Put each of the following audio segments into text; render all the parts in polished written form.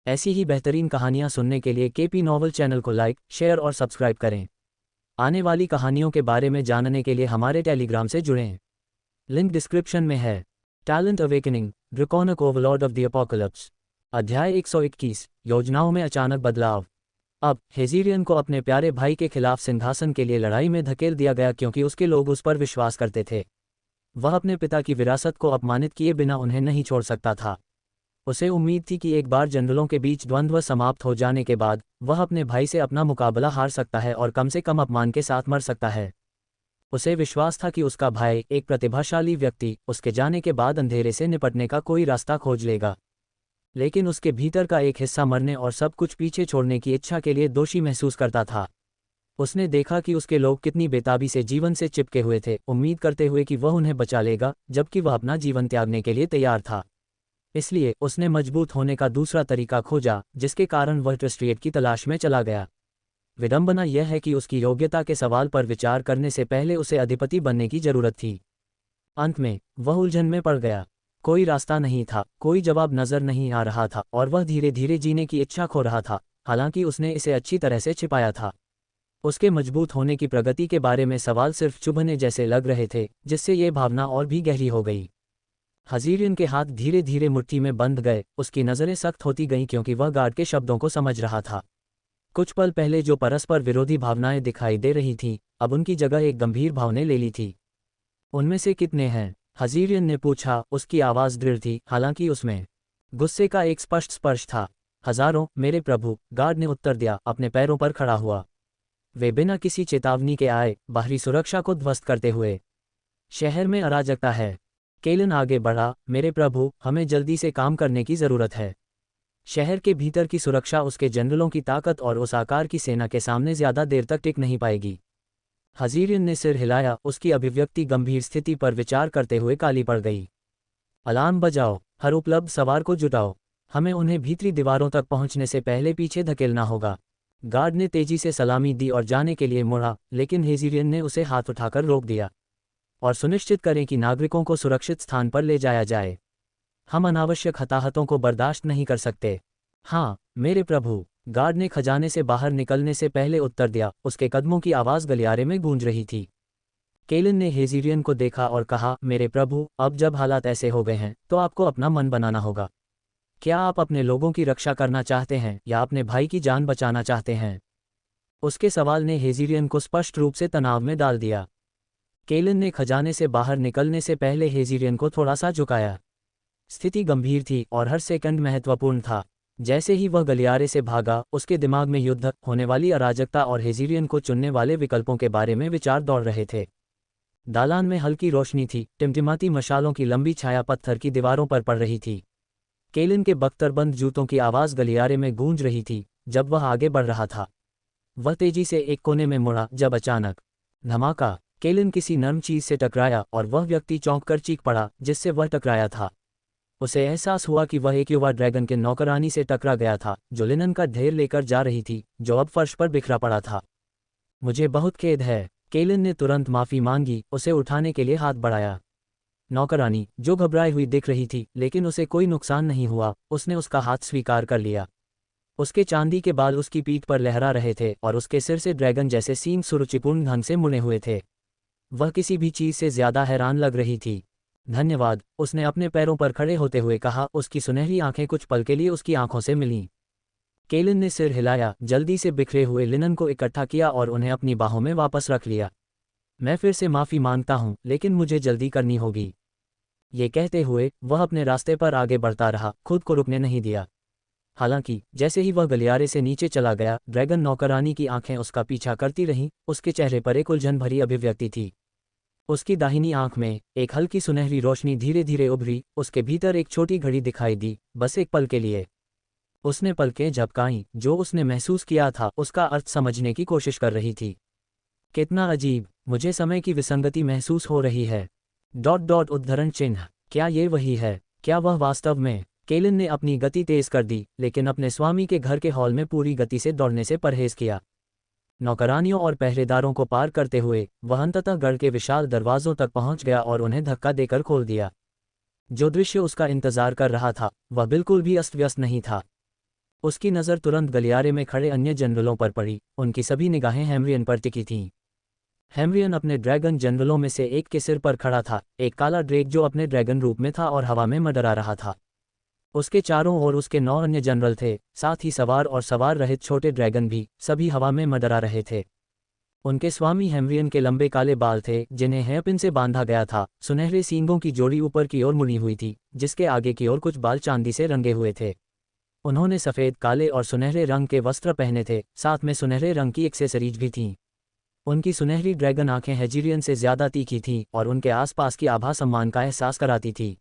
ऐसी ही बेहतरीन कहानियाँ सुनने के लिए केपी नॉवल चैनल को लाइक, शेयर और सब्सक्राइब करें। आने वाली कहानियों के बारे में जानने के लिए हमारे टेलीग्राम से जुड़ें। लिंक डिस्क्रिप्शन में है। Talent awakening, draconic overlord of the apocalypse. अध्याय 121, योजनाओं में अचानक बदलाव। अब हेज़िरियन को अपने प्यारे भाई के खिलाफ सिंहासन के लिए लड़ाई में धकेल दिया गया क्योंकि उसके लोग उस पर विश्वास करते थे। वह अपने पिता की विरासत को अपमानित किए बिना उन्हें नहीं छोड़ सकता था। उसे उम्मीद थी कि एक बार जनरलों के बीच द्वंद्व समाप्त हो जाने के बाद वह अपने भाई से अपना मुकाबला हार सकता है और कम से कम अपमान के साथ मर सकता है। उसे विश्वास था कि उसका भाई, एक प्रतिभाशाली व्यक्ति, उसके जाने के बाद अंधेरे से निपटने का कोई रास्ता खोज लेगा। लेकिन उसके भीतर का एक हिस्सा मरने और सब कुछ पीछे छोड़ने की इच्छा के लिए दोषी महसूस करता था। उसने देखा कि उसके लोग कितनी बेताबी से जीवन से चिपके हुए थे, उम्मीद करते हुए कि वह उन्हें बचा लेगा, जबकि वह अपना जीवन त्यागने के लिए तैयार था। इसलिए उसने मजबूत होने का दूसरा तरीका खोजा, जिसके कारण वह ट्रस्ट्रिएट की तलाश में चला गया। विडंबना यह है कि उसकी योग्यता के सवाल पर विचार करने से पहले उसे अधिपति बनने की जरूरत थी। अंत में वह उलझन में पड़ गया। कोई रास्ता नहीं था, कोई जवाब नजर नहीं आ रहा था और वह धीरे धीरे जीने की इच्छा खो रहा था, हालांकि उसने इसे अच्छी तरह से छिपाया था। उसके मजबूत होने की प्रगति के बारे में सवाल सिर्फ चुभने जैसे लग रहे थे, जिससे ये भावना और भी गहरी हो गई। हेज़िरियन के हाथ धीरे धीरे मुट्ठी में बंध गए, उसकी नज़रें सख्त होती गईं क्योंकि वह गार्ड के शब्दों को समझ रहा था। कुछ पल पहले जो परस्पर विरोधी भावनाएं दिखाई दे रही थीं, अब उनकी जगह एक गंभीर भाव ने ले ली थी। उनमें से कितने हैं? हेज़िरियन ने पूछा। उसकी आवाज़ दृढ़ थी, हालांकि उसमें गुस्से का एक स्पष्ट स्पर्श था। हजारों, मेरे प्रभु, गार्ड ने उत्तर दिया, अपने पैरों पर खड़ा हुआ। वे बिना किसी चेतावनी के आए, बाहरी सुरक्षा को ध्वस्त करते हुए। शहर में अराजकता है। केलन आगे बढ़ा। मेरे प्रभु, हमें जल्दी से काम करने की ज़रूरत है। शहर के भीतर की सुरक्षा उसके जनरलों की ताकत और उस आकार की सेना के सामने ज़्यादा देर तक टिक नहीं पाएगी। हेज़िरियन ने सिर हिलाया, उसकी अभिव्यक्ति गंभीर स्थिति पर विचार करते हुए काली पड़ गई। अलार्म बजाओ, हर उपलब्ध सवार को जुटाओ। हमें उन्हें भीतरी दीवारों तक पहुंचने से पहले पीछे धकेलना होगा। गार्ड ने तेजी से सलामी दी और जाने के लिए मुड़ा, लेकिन हेज़िरियन ने उसे हाथ उठाकर रोक दिया। और सुनिश्चित करें कि नागरिकों को सुरक्षित स्थान पर ले जाया जाए। हम अनावश्यक हताहतों को बर्दाश्त नहीं कर सकते। हाँ, मेरे प्रभु, गार्ड ने खजाने से बाहर निकलने से पहले उत्तर दिया। उसके कदमों की आवाज़ गलियारे में गूंज रही थी। केलन ने हेज़िरियन को देखा और कहा, मेरे प्रभु, अब जब हालात ऐसे हो गए हैं तो आपको अपना मन बनाना होगा। क्या आप अपने लोगों की रक्षा करना चाहते हैं या अपने भाई की जान बचाना चाहते हैं? उसके सवाल ने हेज़िरियन को स्पष्ट रूप से तनाव में डाल दिया। केलन ने खजाने से बाहर निकलने से पहले हेज़िरियन को थोड़ा सा झुकाया। स्थिति गंभीर थी और हर सेकंड महत्वपूर्ण था। जैसे ही वह गलियारे से भागा, उसके दिमाग में युद्ध, होने वाली अराजकता और हेज़िरियन को चुनने वाले विकल्पों के बारे में विचार दौड़ रहे थे। दालान में हल्की रोशनी थी, टिमटिमाती मशालों की लंबी छाया पत्थर की दीवारों पर पड़ रही थी। केलन के बख्तरबंद जूतों की आवाज़ गलियारे में गूंज रही थी जब वह आगे बढ़ रहा था। वह तेजी से एक कोने में मुड़ा जब अचानक धमाका। केलन किसी नर्म चीज से टकराया और वह व्यक्ति चौंक कर चीख पड़ा जिससे वह टकराया था। उसे एहसास हुआ कि वह एक युवा ड्रैगन के नौकरानी से टकरा गया था, जो लिनन का ढेर लेकर जा रही थी, जो अब फर्श पर बिखरा पड़ा था। मुझे बहुत खेद है। केलन ने तुरंत माफ़ी मांगी, उसे उठाने के लिए हाथ बढ़ाया। नौकरानी, जो घबराई हुई दिख रही थी लेकिन उसे कोई नुकसान नहीं हुआ, उसने उसका हाथ स्वीकार कर लिया। उसके चांदी के बाल उसकी पीठ पर लहरा रहे थे और उसके सिर से ड्रैगन जैसे सींग सुरुचिपूर्ण ढंग से मुड़े हुए थे। वह किसी भी चीज़ से ज़्यादा हैरान लग रही थी। धन्यवाद, उसने अपने पैरों पर खड़े होते हुए कहा। उसकी सुनहरी आंखें कुछ पल के लिए उसकी आंखों से मिलीं। केलन ने सिर हिलाया, जल्दी से बिखरे हुए लिनन को इकट्ठा किया और उन्हें अपनी बाहों में वापस रख लिया। मैं फिर से माफ़ी मांगता हूँ, लेकिन मुझे जल्दी करनी होगी। ये कहते हुए वह अपने रास्ते पर आगे बढ़ता रहा, खुद को रुकने नहीं दिया। हालांकि जैसे ही वह गलियारे से नीचे चला गया, ड्रैगन नौकरानी की आंखें उसका पीछा करती रहीं। उसके चेहरे पर एक उलझन भरी अभिव्यक्ति थी। उसकी दाहिनी आंख में एक हल्की सुनहरी रोशनी धीरे धीरे उभरी। उसके भीतर एक छोटी घड़ी दिखाई दी, बस एक पल के लिए। उसने पलकें झपकाईं। जो उसने महसूस किया था उसका अर्थ समझने की कोशिश कर रही थी। कितना अजीब, मुझे समय की विसंगति महसूस हो रही है। उद्धरण चिन्ह। क्या ये वही है? क्या वह वास्तव में? केलन ने अपनी गति तेज कर दी, लेकिन अपने स्वामी के घर के हॉल में पूरी गति से दौड़ने से परहेज किया। नौकरानियों और पहरेदारों को पार करते हुए वह अंततः गढ़ के विशाल दरवाजों तक पहुंच गया और उन्हें धक्का देकर खोल दिया। जो दृश्य उसका इंतजार कर रहा था वह बिल्कुल भी अस्त व्यस्त नहीं था। उसकी नज़र तुरंत गलियारे में खड़े अन्य जनरलों पर पड़ी। उनकी सभी निगाहें हेमरियन पर टिकी थीं। हेमरियन अपने ड्रैगन जनरलों में से एक के सिर पर खड़ा था, एक काला ड्रेक जो अपने ड्रैगन रूप में था और हवा में मंडरा रहा था। उसके चारों ओर उसके 9 अन्य जनरल थे, साथ ही सवार और सवार रहित छोटे ड्रैगन भी, सभी हवा में मंडरा रहे थे। उनके स्वामी हेमरियन के लंबे काले बाल थे जिन्हें हेयरपिन से बांधा गया था। सुनहरे सींगों की जोड़ी ऊपर की ओर मुड़ी हुई थी, जिसके आगे की ओर कुछ बाल चांदी से रंगे हुए थे। उन्होंने सफ़ेद, काले और सुनहरे रंग के वस्त्र पहने थे, साथ में सुनहरे रंग की एक्सेसरीज भी थीं। उनकी सुनहरी ड्रैगन आंखें हेजिरियन से ज़्यादा तीखी थीं और उनके आसपास की आभा सम्मान का एहसास कराती थी।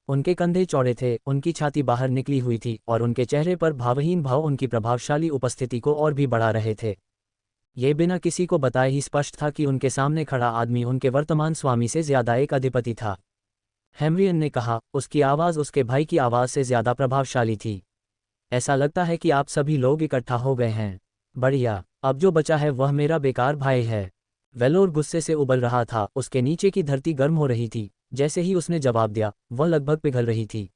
उनके कंधे चौड़े थे, उनकी छाती बाहर निकली हुई थी और उनके चेहरे पर भावहीन भाव उनकी प्रभावशाली उपस्थिति को और भी बढ़ा रहे थे। ये बिना किसी को बताए ही स्पष्ट था कि उनके सामने खड़ा आदमी उनके वर्तमान स्वामी से ज़्यादा एक अधिपति था। हेमरियन ने कहा, उसकी आवाज़ उसके भाई की आवाज़ से ज़्यादा प्रभावशाली थी। ऐसा लगता है कि आप सभी लोग इकट्ठा हो गए हैं। बढ़िया, अब जो बचा है वह मेरा बेकार भाई है। वेलोर गुस्से से उबल रहा था, उसके नीचे की धरती गर्म हो रही थी। जैसे ही उसने जवाब दिया, वह लगभग पिघल रही थी।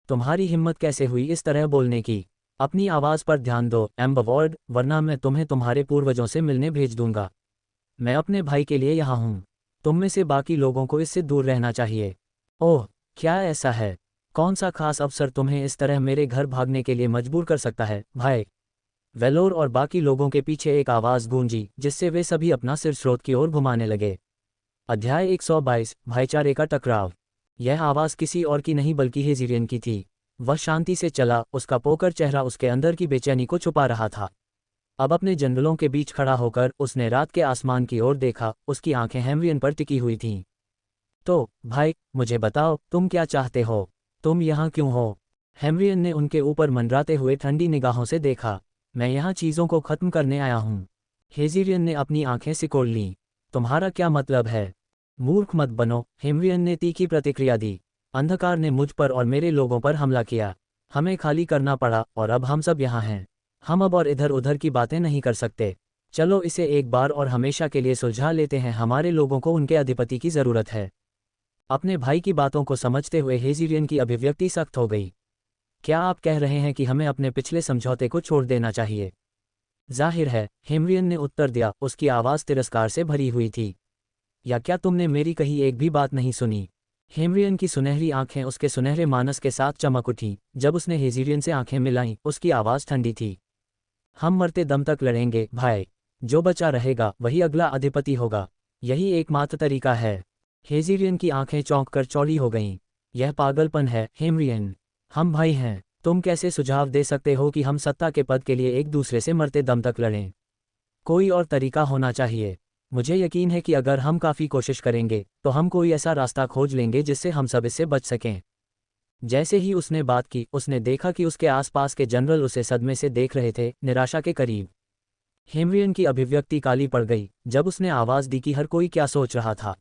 तुम्हारी हिम्मत कैसे हुई इस तरह बोलने की? अपनी आवाज़ पर ध्यान दो एम्बवॉर्ड, वरना मैं तुम्हें तुम्हारे पूर्वजों से मिलने भेज दूंगा। मैं अपने भाई के लिए यहाँ हूँ। तुम में से बाकी लोगों को इससे दूर रहना चाहिए। ओह, क्या ऐसा है? कौन सा खास अवसर तुम्हें इस तरह मेरे घर भागने के लिए मजबूर कर सकता है, भाई? वेलोर और बाकी लोगों के पीछे एक आवाज़ गूंजी, जिससे वे सभी अपना सिर स्रोत की ओर घुमाने लगे। अध्याय 122, भाईचारे का टकराव। यह आवाज़ किसी और की नहीं बल्कि हेजिरियन की थी। वह शांति से चला, उसका पोकर चेहरा उसके अंदर की बेचैनी को छुपा रहा था। अब अपने जनरलों के बीच खड़ा होकर उसने रात के आसमान की ओर देखा, उसकी आंखें हेमरियन पर टिकी हुई थीं। तो, भाई, मुझे बताओ, तुम क्या चाहते हो? तुम यहाँ क्यों हो? हेमरियन ने उनके ऊपर मंडराते हुए ठंडी निगाहों से देखा। मैं यहाँ चीज़ों को ख़त्म करने आया हूँ। हेजिरियन ने अपनी आंखें सिकोड़ लीं। तुम्हारा क्या मतलब है? मूर्ख मत बनो, हेमरियन ने तीखी प्रतिक्रिया दी। अंधकार ने मुझ पर और मेरे लोगों पर हमला किया। हमें खाली करना पड़ा और अब हम सब यहाँ हैं। हम अब और इधर उधर की बातें नहीं कर सकते। चलो इसे एक बार और हमेशा के लिए सुलझा लेते हैं। हमारे लोगों को उनके अधिपति की ज़रूरत है। अपने भाई की बातों को समझते हुए हेजिरियन की अभिव्यक्ति सख्त हो गई। क्या आप कह रहे हैं कि हमें अपने पिछले समझौते को छोड़ देना चाहिए? जाहिर है, हेमरियन ने उत्तर दिया, उसकी आवाज़ तिरस्कार से भरी हुई थी। या क्या तुमने मेरी कही एक भी बात नहीं सुनी? हेमरियन की सुनहरी आंखें उसके सुनहरे मानस के साथ चमक उठीं। जब उसने हेजिरियन से आंखें मिलाईं, उसकी आवाज़ ठंडी थी। हम मरते दम तक लड़ेंगे, भाई। जो बचा रहेगा वही अगला अधिपति होगा। यही एकमात्र तरीका है। हेजिरियन की आंखें चौंक कर चौड़ी हो गईं। यह पागलपन है, हेमरियन। हम भाई हैं। तुम कैसे सुझाव दे सकते हो कि हम सत्ता के पद के लिए एक दूसरे से मरते दम तक लड़ें? कोई और तरीका होना चाहिए। मुझे यकीन है कि अगर हम काफ़ी कोशिश करेंगे तो हम कोई ऐसा रास्ता खोज लेंगे जिससे हम सब इससे बच सकें। जैसे ही उसने बात की, उसने देखा कि उसके आसपास के जनरल उसे सदमे से देख रहे थे, निराशा के करीब। हेमरियन की अभिव्यक्ति काली पड़ गई जब उसने आवाज़ दी कि हर कोई क्या सोच रहा था।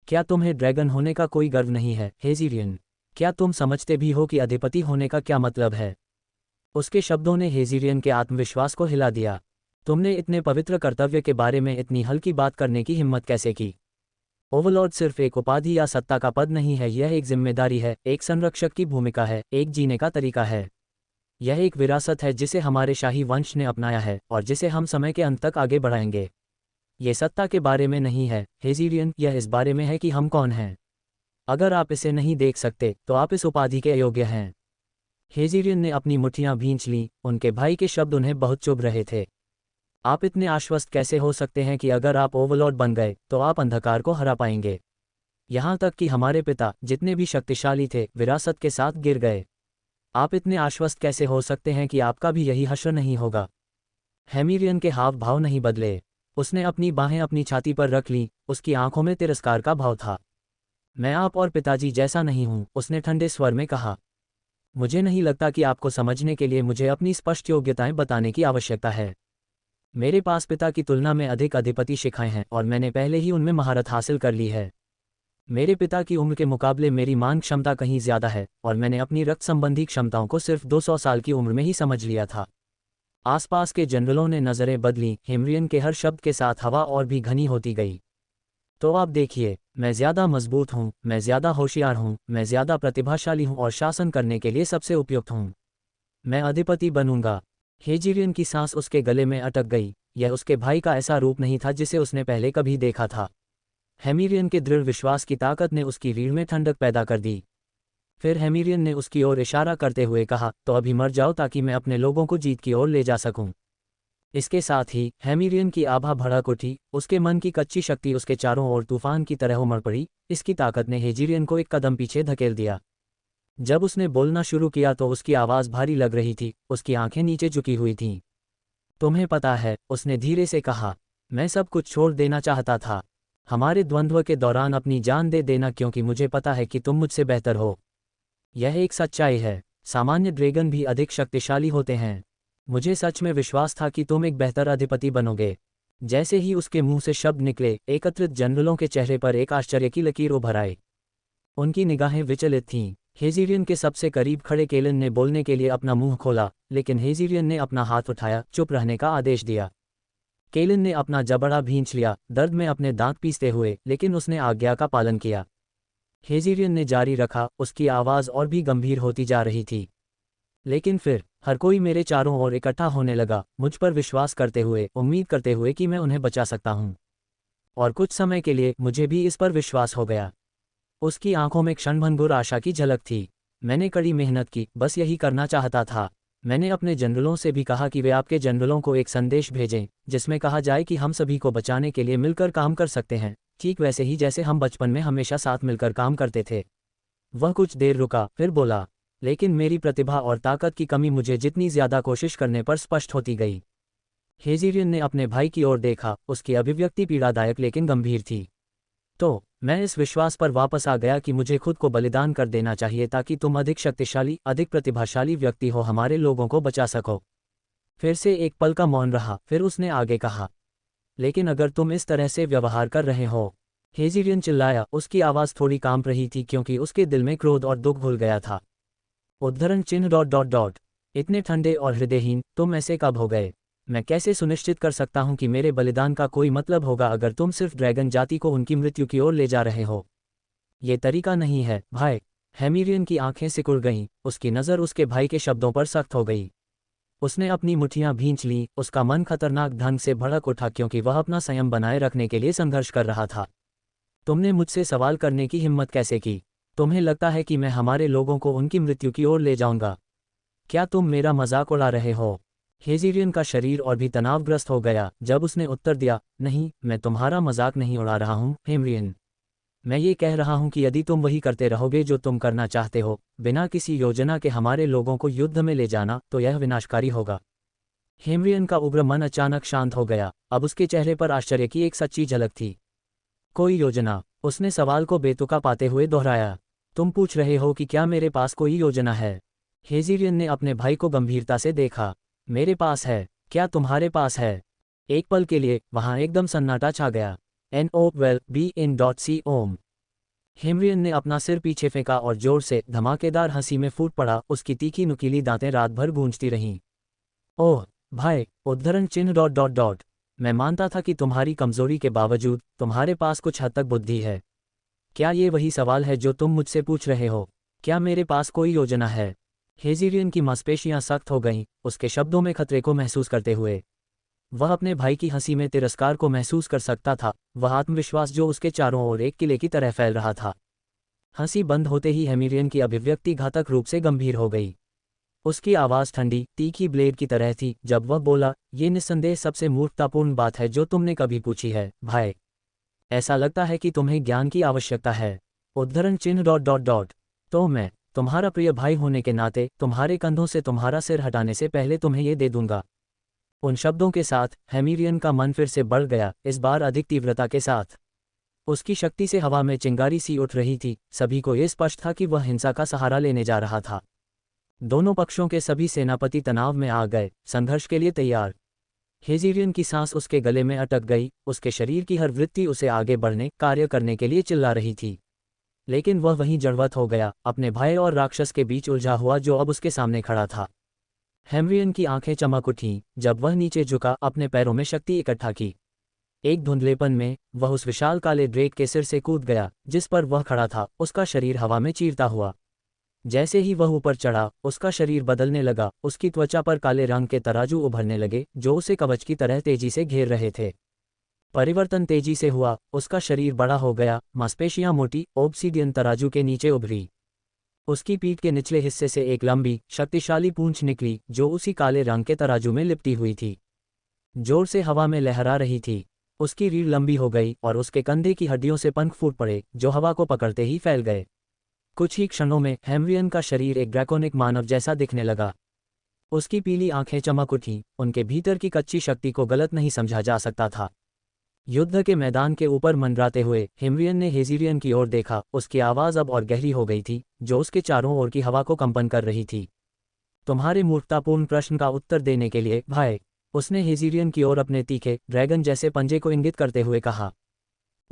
क्या तुम्हें ड्रैगन होने का कोई गर्व नहीं है, हेजिरियन? क्या तुम समझते भी हो कि अधिपति होने का क्या मतलब है? उसके शब्दों ने हेजिरियन के आत्मविश्वास को हिला दिया। तुमने इतने पवित्र कर्तव्य के बारे में इतनी हल्की बात करने की हिम्मत कैसे की? ओवरलॉर्ड सिर्फ एक उपाधि या सत्ता का पद नहीं है, यह एक जिम्मेदारी है, एक संरक्षक की भूमिका है, एक जीने का तरीका है। यह एक विरासत है जिसे हमारे शाही वंश ने अपनाया है और जिसे हम समय के अंत तक आगे बढ़ाएंगे। ये सत्ता के बारे में नहीं है, हेजिरियन, यह इस बारे में है कि हम कौन हैं। अगर आप इसे नहीं देख सकते तो आप इस उपाधि के अयोग्य हैं। हेजिरियन ने अपनी मुट्ठियां भींच लीं, उनके भाई के शब्द उन्हें बहुत चुभ रहे थे। आप इतने आश्वस्त कैसे हो सकते हैं कि अगर आप ओवरलॉर्ड बन गए तो आप अंधकार को हरा पाएंगे? यहाँ तक कि हमारे पिता, जितने भी शक्तिशाली थे, विरासत के साथ गिर गए। आप इतने आश्वस्त कैसे हो सकते हैं कि आपका भी यही हश्र नहीं होगा? हेमरियन के हाव भाव नहीं बदले। उसने अपनी बाहें अपनी छाती पर रख लीं, उसकी आंखों में तिरस्कार का भाव था। मैं आप और पिताजी जैसा नहीं हूँ, उसने ठंडे स्वर में कहा। मुझे नहीं लगता कि आपको समझने के लिए मुझे अपनी स्पष्ट योग्यताएं बताने की आवश्यकता है। मेरे पास पिता की तुलना में अधिक अधिपति शिखाएं हैं और मैंने पहले ही उनमें महारत हासिल कर ली है। मेरे पिता की उम्र के मुकाबले मेरी मान क्षमता कहीं ज़्यादा है और मैंने अपनी रक्त संबंधी क्षमताओं को सिर्फ 200 साल की उम्र में ही समझ लिया था। आसपास के जनरलों ने नज़रें बदलीं, हेमरियन के हर शब्द के साथ हवा और भी घनी होती गई। तो आप देखिए, मैं ज़्यादा मजबूत हूँ, मैं ज़्यादा होशियार हूँ, मैं ज़्यादा प्रतिभाशाली हूँ और शासन करने के लिए सबसे उपयुक्त हूँ। मैं अधिपति बनूंगा। हेजिरियन की सांस उसके गले में अटक गई। यह उसके भाई का ऐसा रूप नहीं था जिसे उसने पहले कभी देखा था। हेमिरियन के दृढ़ विश्वास की ताकत ने उसकी रीढ़ में ठंडक पैदा कर दी। फिर हेमिरियन ने उसकी ओर इशारा करते हुए कहा, तो अभी मर जाओ ताकि मैं अपने लोगों को जीत की ओर ले जा सकूं। इसके साथ ही हेमिरियन की आभा भड़क उठी, उसके मन की कच्ची शक्ति उसके चारों ओर तूफान की तरह उमड़ पड़ी। इसकी ताकत ने हेजिरियन को एक कदम पीछे धकेल दिया। जब उसने बोलना शुरू किया तो उसकी आवाज़ भारी लग रही थी, उसकी आंखें नीचे झुकी हुई थीं। तुम्हें पता है, उसने धीरे से कहा, मैं सब कुछ छोड़ देना चाहता था। हमारे द्वंद्व के दौरान अपनी जान दे देना, क्योंकि मुझे पता है कि तुम मुझसे बेहतर हो। यह एक सच्चाई है। सामान्य ड्रैगन भी अधिक शक्तिशाली होते हैं। मुझे सच में विश्वास था कि तुम एक बेहतर अधिपति बनोगे। जैसे ही उसके मुंह से शब्द निकले, एकत्रित जनरलों के चेहरे पर एक आश्चर्य की लकीर उभर आई। उनकी निगाहें विचलित थीं। हेजिरियन के सबसे करीब खड़े केलन ने बोलने के लिए अपना मुंह खोला, लेकिन हेजिरियन ने अपना हाथ उठाया, चुप रहने का आदेश दिया। केलन ने अपना जबड़ा भींच लिया, दर्द में अपने दांत पीसते हुए, लेकिन उसने आज्ञा का पालन किया। हेजिरियन ने जारी रखा, उसकी आवाज़ और भी गंभीर होती जा रही थी। लेकिन फिर हर कोई मेरे चारों ओर इकट्ठा होने लगा, मुझ पर विश्वास करते हुए, उम्मीद करते हुए कि मैं उन्हें बचा सकता हूँ। और कुछ समय के लिए मुझे भी इस पर विश्वास हो गया। उसकी आंखों में क्षणभंगुर आशा की झलक थी। मैंने कड़ी मेहनत की, बस यही करना चाहता था। मैंने अपने जनरलों से भी कहा कि वे आपके जनरलों को एक संदेश भेजें, जिसमें कहा जाए कि हम सभी को बचाने के लिए मिलकर काम कर सकते हैं, ठीक वैसे ही जैसे हम बचपन में हमेशा साथ मिलकर काम करते थे। वह कुछ देर रुका, फिर बोला, लेकिन मेरी प्रतिभा और ताकत की कमी मुझे जितनी ज्यादा कोशिश करने पर स्पष्ट होती गई। हेजिरियन ने अपने भाई की ओर देखा, उसकी अभिव्यक्ति पीड़ादायक लेकिन गंभीर थी। तो मैं इस विश्वास पर वापस आ गया कि मुझे खुद को बलिदान कर देना चाहिए ताकि तुम अधिक शक्तिशाली, अधिक प्रतिभाशाली व्यक्ति हो, हमारे लोगों को बचा सको। फिर से एक पल का मौन रहा, फिर उसने आगे कहा, लेकिन अगर तुम इस तरह से व्यवहार कर रहे हो। हेजिरियन चिल्लाया, उसकी आवाज़ थोड़ी कांप रही थी क्योंकि उसके दिल में क्रोध और दुख घुल गया था। उद्धरण चिन्ह डॉट डॉट डॉट। इतने ठंडे और हृदयहीन तुम ऐसे कब हो गए? मैं कैसे सुनिश्चित कर सकता हूं कि मेरे बलिदान का कोई मतलब होगा अगर तुम सिर्फ ड्रैगन जाति को उनकी मृत्यु की ओर ले जा रहे हो? ये तरीका नहीं है, भाई। हेमिरियन की आंखें सिकुड़ गईं, उसकी नज़र उसके भाई के शब्दों पर सख्त हो गई। उसने अपनी मुट्ठियां भींच लीं, उसका मन खतरनाक ढंग से भड़क उठा क्योंकि वह अपना संयम बनाए रखने के लिए संघर्ष कर रहा था। तुमने मुझसे सवाल करने की हिम्मत कैसे की? तुम्हें लगता है कि मैं हमारे लोगों को उनकी मृत्यु की ओर ले जाऊंगा? क्या तुम मेरा मजाक उड़ा रहे हो? हेजिरियन का शरीर और भी तनावग्रस्त हो गया जब उसने उत्तर दिया, नहीं, मैं तुम्हारा मजाक नहीं उड़ा रहा हूँ हेमरियन। मैं ये कह रहा हूँ कि यदि तुम वही करते रहोगे जो तुम करना चाहते हो, बिना किसी योजना के हमारे लोगों को युद्ध में ले जाना, तो यह विनाशकारी होगा। हेमरियन का उग्र मन अचानक शांत हो गया। अब उसके चेहरे पर आश्चर्य की एक सच्ची झलक थी। कोई योजना? उसने सवाल को बेतुका पाते हुए दोहराया। तुम पूछ रहे हो कि क्या मेरे पास कोई योजना है? हेजिरियन ने अपने भाई को गंभीरता से देखा। मेरे पास है। क्या तुम्हारे पास है? एक पल के लिए वहां एकदम सन्नाटा छा गया। NOWELL-BE-IN.C ओम। हेमरियन ने अपना सिर पीछे फेंका और जोर से धमाकेदार हंसी में फूट पड़ा, उसकी तीखी नुकीली दांतें रात भर गूंजती रहीं। ओह भाई, उद्धरण चिन्ह डॉट डॉट डॉट। मैं मानता था कि तुम्हारी कमजोरी के बावजूद तुम्हारे पास कुछ हद तक बुद्धि है। क्या ये वही सवाल है जो तुम मुझसे पूछ रहे हो? क्या मेरे पास कोई योजना है? हेजिरियन की मांसपेशियां सख्त हो गईं, उसके शब्दों में खतरे को महसूस करते हुए। वह अपने भाई की हंसी में तिरस्कार को महसूस कर सकता था, वह आत्मविश्वास जो उसके चारों ओर एक किले की तरह फैल रहा था। हंसी बंद होते ही हेमिरियन की अभिव्यक्ति घातक रूप से गंभीर हो गई। उसकी आवाज़ ठंडी, तीखी ब्लेड की तरह थी जब वह बोला, ये निस्संदेह सबसे मूर्खतापूर्ण बात है जो तुमने कभी पूछी है, भाई। ऐसा लगता है कि तुम्हें ज्ञान की आवश्यकता है। उद्धरण चिन्ह डॉट डॉट डॉट। तो मैं, तुम्हारा प्रिय भाई होने के नाते, तुम्हारे कंधों से तुम्हारा सिर हटाने से पहले तुम्हें ये दे दूंगा। उन शब्दों के साथ हेमिरियन का मन फिर से बढ़ गया, इस बार अधिक तीव्रता के साथ। उसकी शक्ति से हवा में चिंगारी सी उठ रही थी। सभी को ये स्पष्ट था कि वह हिंसा का सहारा लेने जा रहा था। दोनों पक्षों के सभी सेनापति तनाव में आ गए, संघर्ष के लिए तैयार। हेजिरियन की सांस उसके गले में अटक गई, उसके शरीर की हर वृत्ति उसे आगे बढ़ने, कार्य करने के लिए चिल्ला रही थी। लेकिन वह वहीं जड़वत हो गया, अपने भय और राक्षस के बीच उलझा हुआ जो अब उसके सामने खड़ा था। हेमरियन की आंखें चमक उठीं जब वह नीचे झुका, अपने पैरों में शक्ति इकट्ठा की। एक धुंधलेपन में वह उस विशाल काले ड्रेक के सिर से कूद गया जिस पर वह खड़ा था, उसका शरीर हवा में चीरता हुआ। जैसे ही वह ऊपर चढ़ा, उसका शरीर बदलने लगा, उसकी त्वचा पर काले रंग के तराजू उभरने लगे जो उसे कवच की तरह तेजी से घेर रहे थे। परिवर्तन तेजी से हुआ, उसका शरीर बड़ा हो गया, मांसपेशियां मोटी, ओब्सीडियन तराजू के नीचे उभरी। उसकी पीठ के निचले हिस्से से एक लंबी, शक्तिशाली पूंछ निकली जो उसी काले रंग के तराजू में लिपटी हुई थी, जोर से हवा में लहरा रही थी। उसकी रीढ़ लंबी हो गई और उसके कंधे की हड्डियों से पंख फूट पड़े जो हवा को पकड़ते ही फैल गए। कुछ ही क्षणों में हेमरियन का शरीर एक ड्रैकोनिक मानव जैसा दिखने लगा। उसकी पीली आंखें चमक उठीं, उनके भीतर की कच्ची शक्ति को गलत नहीं समझा जा सकता था। युद्ध के मैदान के ऊपर मंडराते हुए हेमरियन ने हेजिरियन की ओर देखा। उसकी आवाज़ अब और गहरी हो गई थी, जो उसके चारों ओर की हवा को कंपन कर रही थी। तुम्हारे मूर्खतापूर्ण प्रश्न का उत्तर देने के लिए, भाई, उसने हेजिरियन की ओर अपने तीखे, ड्रैगन जैसे पंजे को इंगित करते हुए कहा।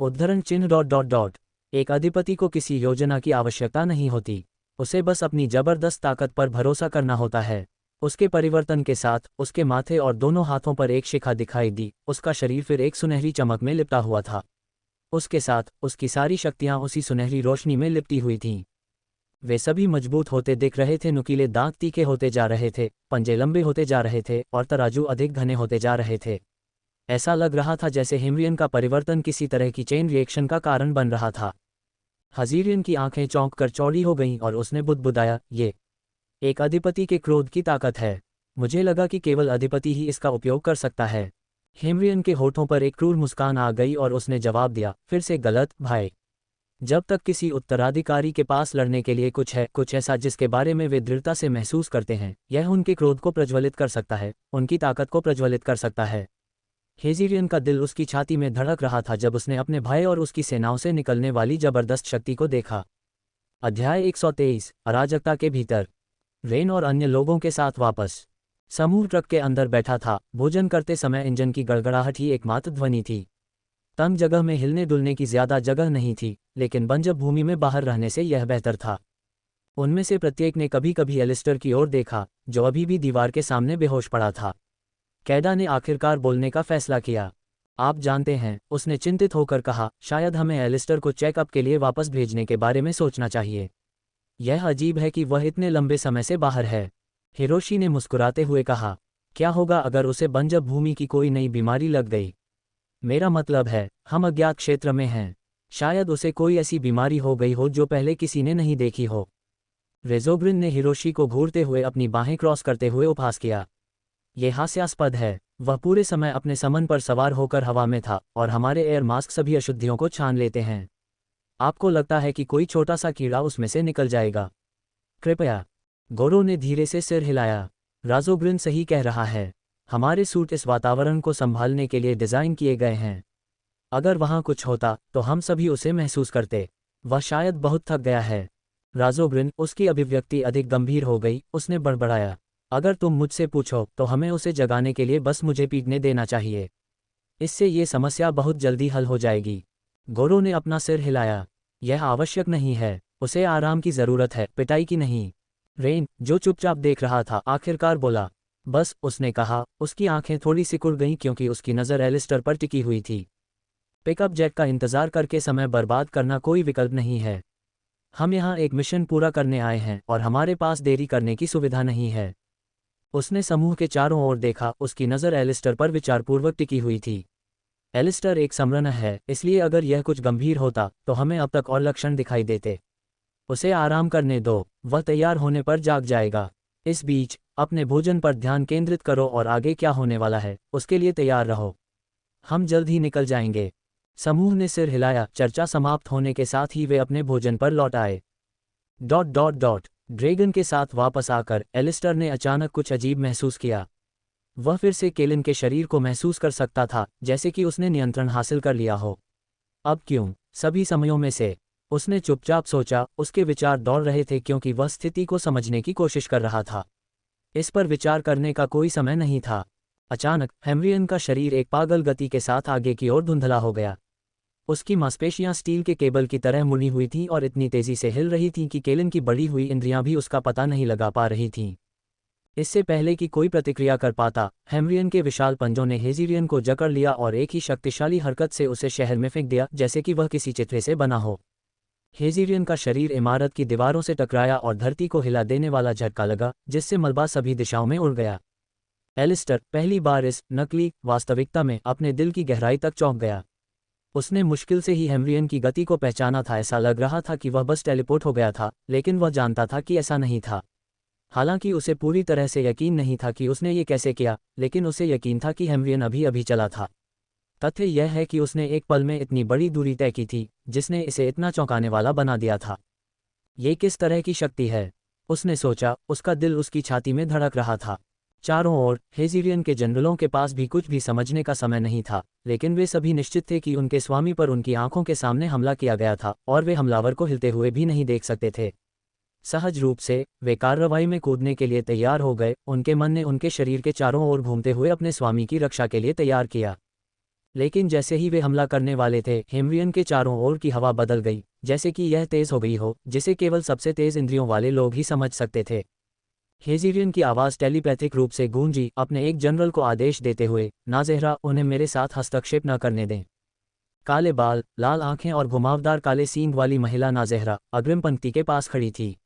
उद्धरण चिन्ह। एक अधिपति को किसी योजना की आवश्यकता नहीं होती, उसे बस अपनी जबरदस्त ताकत पर भरोसा करना होता है। उसके परिवर्तन के साथ उसके माथे और दोनों हाथों पर एक शिखा दिखाई दी। उसका शरीर फिर एक सुनहरी चमक में लिपटा हुआ था। उसके साथ उसकी सारी शक्तियां उसी सुनहरी रोशनी में लिपटी हुई थीं। वे सभी मजबूत होते दिख रहे थे, नुकीले दांत तीखे होते जा रहे थे, पंजे लंबे होते जा रहे थे और तराजू अधिक घने होते जा रहे थे। ऐसा लग रहा था जैसे हेमरियन का परिवर्तन किसी तरह की चेन रिएक्शन का कारण बन रहा था। हेजिरियन की आंखें चौंक कर चौड़ी हो गईं और उसने बुदबुदाया, ये एक अधिपति के क्रोध की ताकत है। मुझे लगा कि केवल अधिपति ही इसका उपयोग कर सकता है। हेमरियन के होठों पर एक क्रूर मुस्कान आ गई और उसने जवाब दिया, फिर से गलत, भाई। जब तक किसी उत्तराधिकारी के पास लड़ने के लिए कुछ है, कुछ ऐसा जिसके बारे में वे दृढ़ता से महसूस करते हैं, यह उनके क्रोध को प्रज्वलित कर सकता है, उनकी ताकत को प्रज्वलित कर सकता है। हेजिरियन का दिल उसकी छाती में धड़क रहा था जब उसने अपने भाई और उसकी सेनाओं से निकलने वाली जबरदस्त शक्ति को देखा। अध्याय 123, अराजकता के भीतर। रेन और अन्य लोगों के साथ वापस। समूह ट्रक के अंदर बैठा था। भोजन करते समय इंजन की गड़गड़ाहट ही एकमात्र ध्वनि थी। तंग जगह में हिलने डुलने की ज्यादा जगह नहीं थी, लेकिन बंजर भूमि में बाहर रहने से यह बेहतर था। उनमें से प्रत्येक ने कभी कभी एलिस्टर की ओर देखा, जो अभी भी दीवार के सामने बेहोश पड़ा था। कैडा ने आखिरकार बोलने का फैसला किया। आप जानते हैं, उसने चिंतित होकर कहा, शायद हमें एलिस्टर को चेकअप के लिए वापस भेजने के बारे में सोचना चाहिए। यह अजीब है कि वह इतने लंबे समय से बाहर है। हिरोशी ने मुस्कुराते हुए कहा, क्या होगा अगर उसे बंजर भूमि की कोई नई बीमारी लग गई? मेरा मतलब है, हम अज्ञात क्षेत्र में हैं। शायद उसे कोई ऐसी बीमारी हो गई हो जो पहले किसी ने नहीं देखी हो। रेज़ोग्रिन ने हिरोशी को घूरते हुए अपनी बाहें क्रॉस करते हुए उपहास किया। यह हास्यास्पद है। वह पूरे समय अपने समन पर सवार होकर हवा में था और हमारे एयर मास्क सभी अशुद्धियों को छान लेते हैं। आपको लगता है कि कोई छोटा सा कीड़ा उसमें से निकल जाएगा? कृपया। गोरो ने धीरे से सिर हिलाया। राज़ोग्रिन सही कह रहा है। हमारे सूट इस वातावरण को संभालने के लिए डिज़ाइन किए गए हैं। अगर वहाँ कुछ होता तो हम सभी उसे महसूस करते। वह शायद बहुत थक गया है। राज़ोग्रिन, उसकी अभिव्यक्ति अधिक गंभीर हो गई, उसने बड़बड़ाया। अगर तुम मुझसे पूछो तो हमें उसे जगाने के लिए बस मुझे पीटने देना चाहिए। इससे ये समस्या बहुत जल्दी हल हो जाएगी। गोरो ने अपना सिर हिलाया। यह आवश्यक नहीं है, उसे आराम की ज़रूरत है, पिटाई की नहीं। रेन, जो चुपचाप देख रहा था, आखिरकार बोला। बस, उसने कहा। उसकी आंखें थोड़ी सिकुड़ गईं क्योंकि उसकी नज़र एलिस्टर पर टिकी हुई थी। पिकअप जैक का इंतज़ार करके समय बर्बाद करना कोई विकल्प नहीं है। हम यहाँ एक मिशन पूरा करने आए हैं और हमारे पास देरी करने की सुविधा नहीं है। उसने समूह के चारों ओर देखा, उसकी नज़र एलिस्टर पर विचारपूर्वक टिकी हुई थी। एलिस्टर एक समरन है, इसलिए अगर यह कुछ गंभीर होता तो हमें अब तक और लक्षण दिखाई देते। उसे आराम करने दो, वह तैयार होने पर जाग जाएगा। इस बीच अपने भोजन पर ध्यान केंद्रित करो और आगे क्या होने वाला है उसके लिए तैयार रहो। हम जल्द ही निकल जाएंगे। समूह ने सिर हिलाया। चर्चा समाप्त होने के साथ ही वे अपने भोजन पर लौट आए। ड्रैगन के साथ वापस आकर एलिस्टर ने अचानक कुछ अजीब महसूस किया। वह फिर से केलिन के शरीर को महसूस कर सकता था, जैसे कि उसने नियंत्रण हासिल कर लिया हो। अब क्यों? सभी समयों में से। उसने चुपचाप सोचा। उसके विचार दौड़ रहे थे क्योंकि वह स्थिति को समझने की कोशिश कर रहा था। इस पर विचार करने का कोई समय नहीं था। अचानक हेमरियन का शरीर एक पागल गति के साथ आगे की ओर धुंधला हो गया। उसकी मांसपेशियां स्टील के केबल की तरह मुड़ी हुई थीं और इतनी तेजी से हिल रही थीं कि केलिन की बढ़ी हुई इंद्रियां भी उसका पता नहीं लगा पा रही थीं। इससे पहले कि कोई प्रतिक्रिया कर पाता, हेमरियन के विशाल पंजों ने हेजिरियन को जकड़ लिया और एक ही शक्तिशाली हरकत से उसे शहर में फेंक दिया, जैसे कि वह किसी चित्रे से बना हो। हेज़िरियन का शरीर इमारत की दीवारों से टकराया और धरती को हिला देने वाला झटका लगा, जिससे मलबा सभी दिशाओं में उड़ गया। एलिस्टर पहली बार इस नकली वास्तविकता में अपने दिल की गहराई तक चौंक गया। उसने मुश्किल से ही हेमरियन की गति को पहचाना था। ऐसा लग रहा था कि वह बस टेलीपोर्ट हो गया था, लेकिन वह जानता था कि ऐसा नहीं था। हालांकि उसे पूरी तरह से यकीन नहीं था कि उसने ये कैसे किया, लेकिन उसे यकीन था कि हेमरियन अभी अभी चला था। तथ्य यह है कि उसने एक पल में इतनी बड़ी दूरी तय की थी, जिसने इसे इतना चौंकाने वाला बना दिया था। ये किस तरह की शक्ति है? उसने सोचा। उसका दिल उसकी छाती में धड़क रहा था। चारों ओर हेज़िरियन के जनरलों के पास भी कुछ भी समझने का समय नहीं था, लेकिन वे सभी निश्चित थे कि उनके स्वामी पर उनकी आंखों के सामने हमला किया गया था और वे हमलावर को हिलते हुए भी नहीं देख सकते थे। सहज रूप से वे कार्रवाई में कूदने के लिए तैयार हो गए। उनके मन ने उनके शरीर के चारों ओर घूमते हुए अपने स्वामी की रक्षा के लिए तैयार किया। लेकिन जैसे ही वे हमला करने वाले थे, हेमरियन के चारों ओर की हवा बदल गई, जैसे कि यह तेज हो गई हो, जिसे केवल सबसे तेज इंद्रियों वाले लोग ही समझ सकते थे। हेज़िरियन की आवाज़ टेलीपैथिक रूप से गूंजी, अपने एक जनरल को आदेश देते हुए, नाज़ेहरा, उन्हें मेरे साथ हस्तक्षेप न करने दें। काले बाल, लाल आंखें और घुमावदार काले सींग वाली महिला नाज़ेहरा अग्रिम पंक्ति के पास खड़ी थी।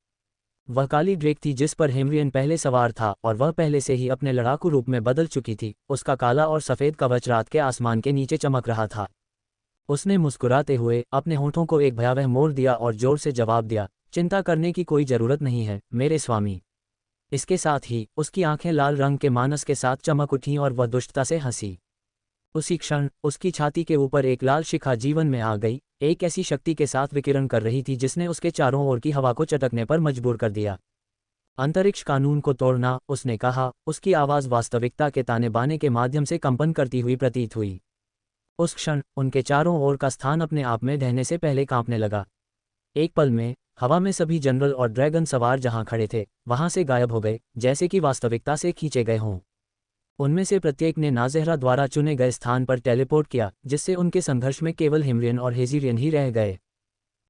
वह काली ड्रेक थी जिस पर हेमरियन पहले सवार था, और वह पहले से ही अपने लड़ाकू रूप में बदल चुकी थी। उसका काला और सफ़ेद कवच रात के आसमान के नीचे चमक रहा था। उसने मुस्कुराते हुए अपने होंठों को एक भयावह मोड़ दिया और जोर से जवाब दिया, चिंता करने की कोई ज़रूरत नहीं है, मेरे स्वामी। इसके साथ ही उसकी आंखें लाल रंग के मानस के साथ चमक उठीं और वह दुष्टता से हंसी। उसी क्षण उसकी छाती के ऊपर एक लाल शिखा जीवन में आ गई, एक ऐसी शक्ति के साथ विकिरण कर रही थी जिसने उसके चारों ओर की हवा को चटकने पर मजबूर कर दिया। अंतरिक्ष कानून को तोड़ना, उसने कहा। उसकी आवाज़ वास्तविकता के ताने बाने के माध्यम से कंपन करती हुई प्रतीत हुई। उस क्षण उनके चारों ओर का स्थान अपने आप में ढहने से पहले कांपने लगा। एक पल में हवा में सभी जनरल और ड्रैगन सवार जहां खड़े थे, वहां से गायब हो गए, जैसे कि वास्तविकता से खींचे गए हों। उनमें से प्रत्येक ने नाज़ेहरा द्वारा चुने गए स्थान पर टेलीपोर्ट किया, जिससे उनके संघर्ष में केवल हेमरियन और हेज़िरियन ही रह गए।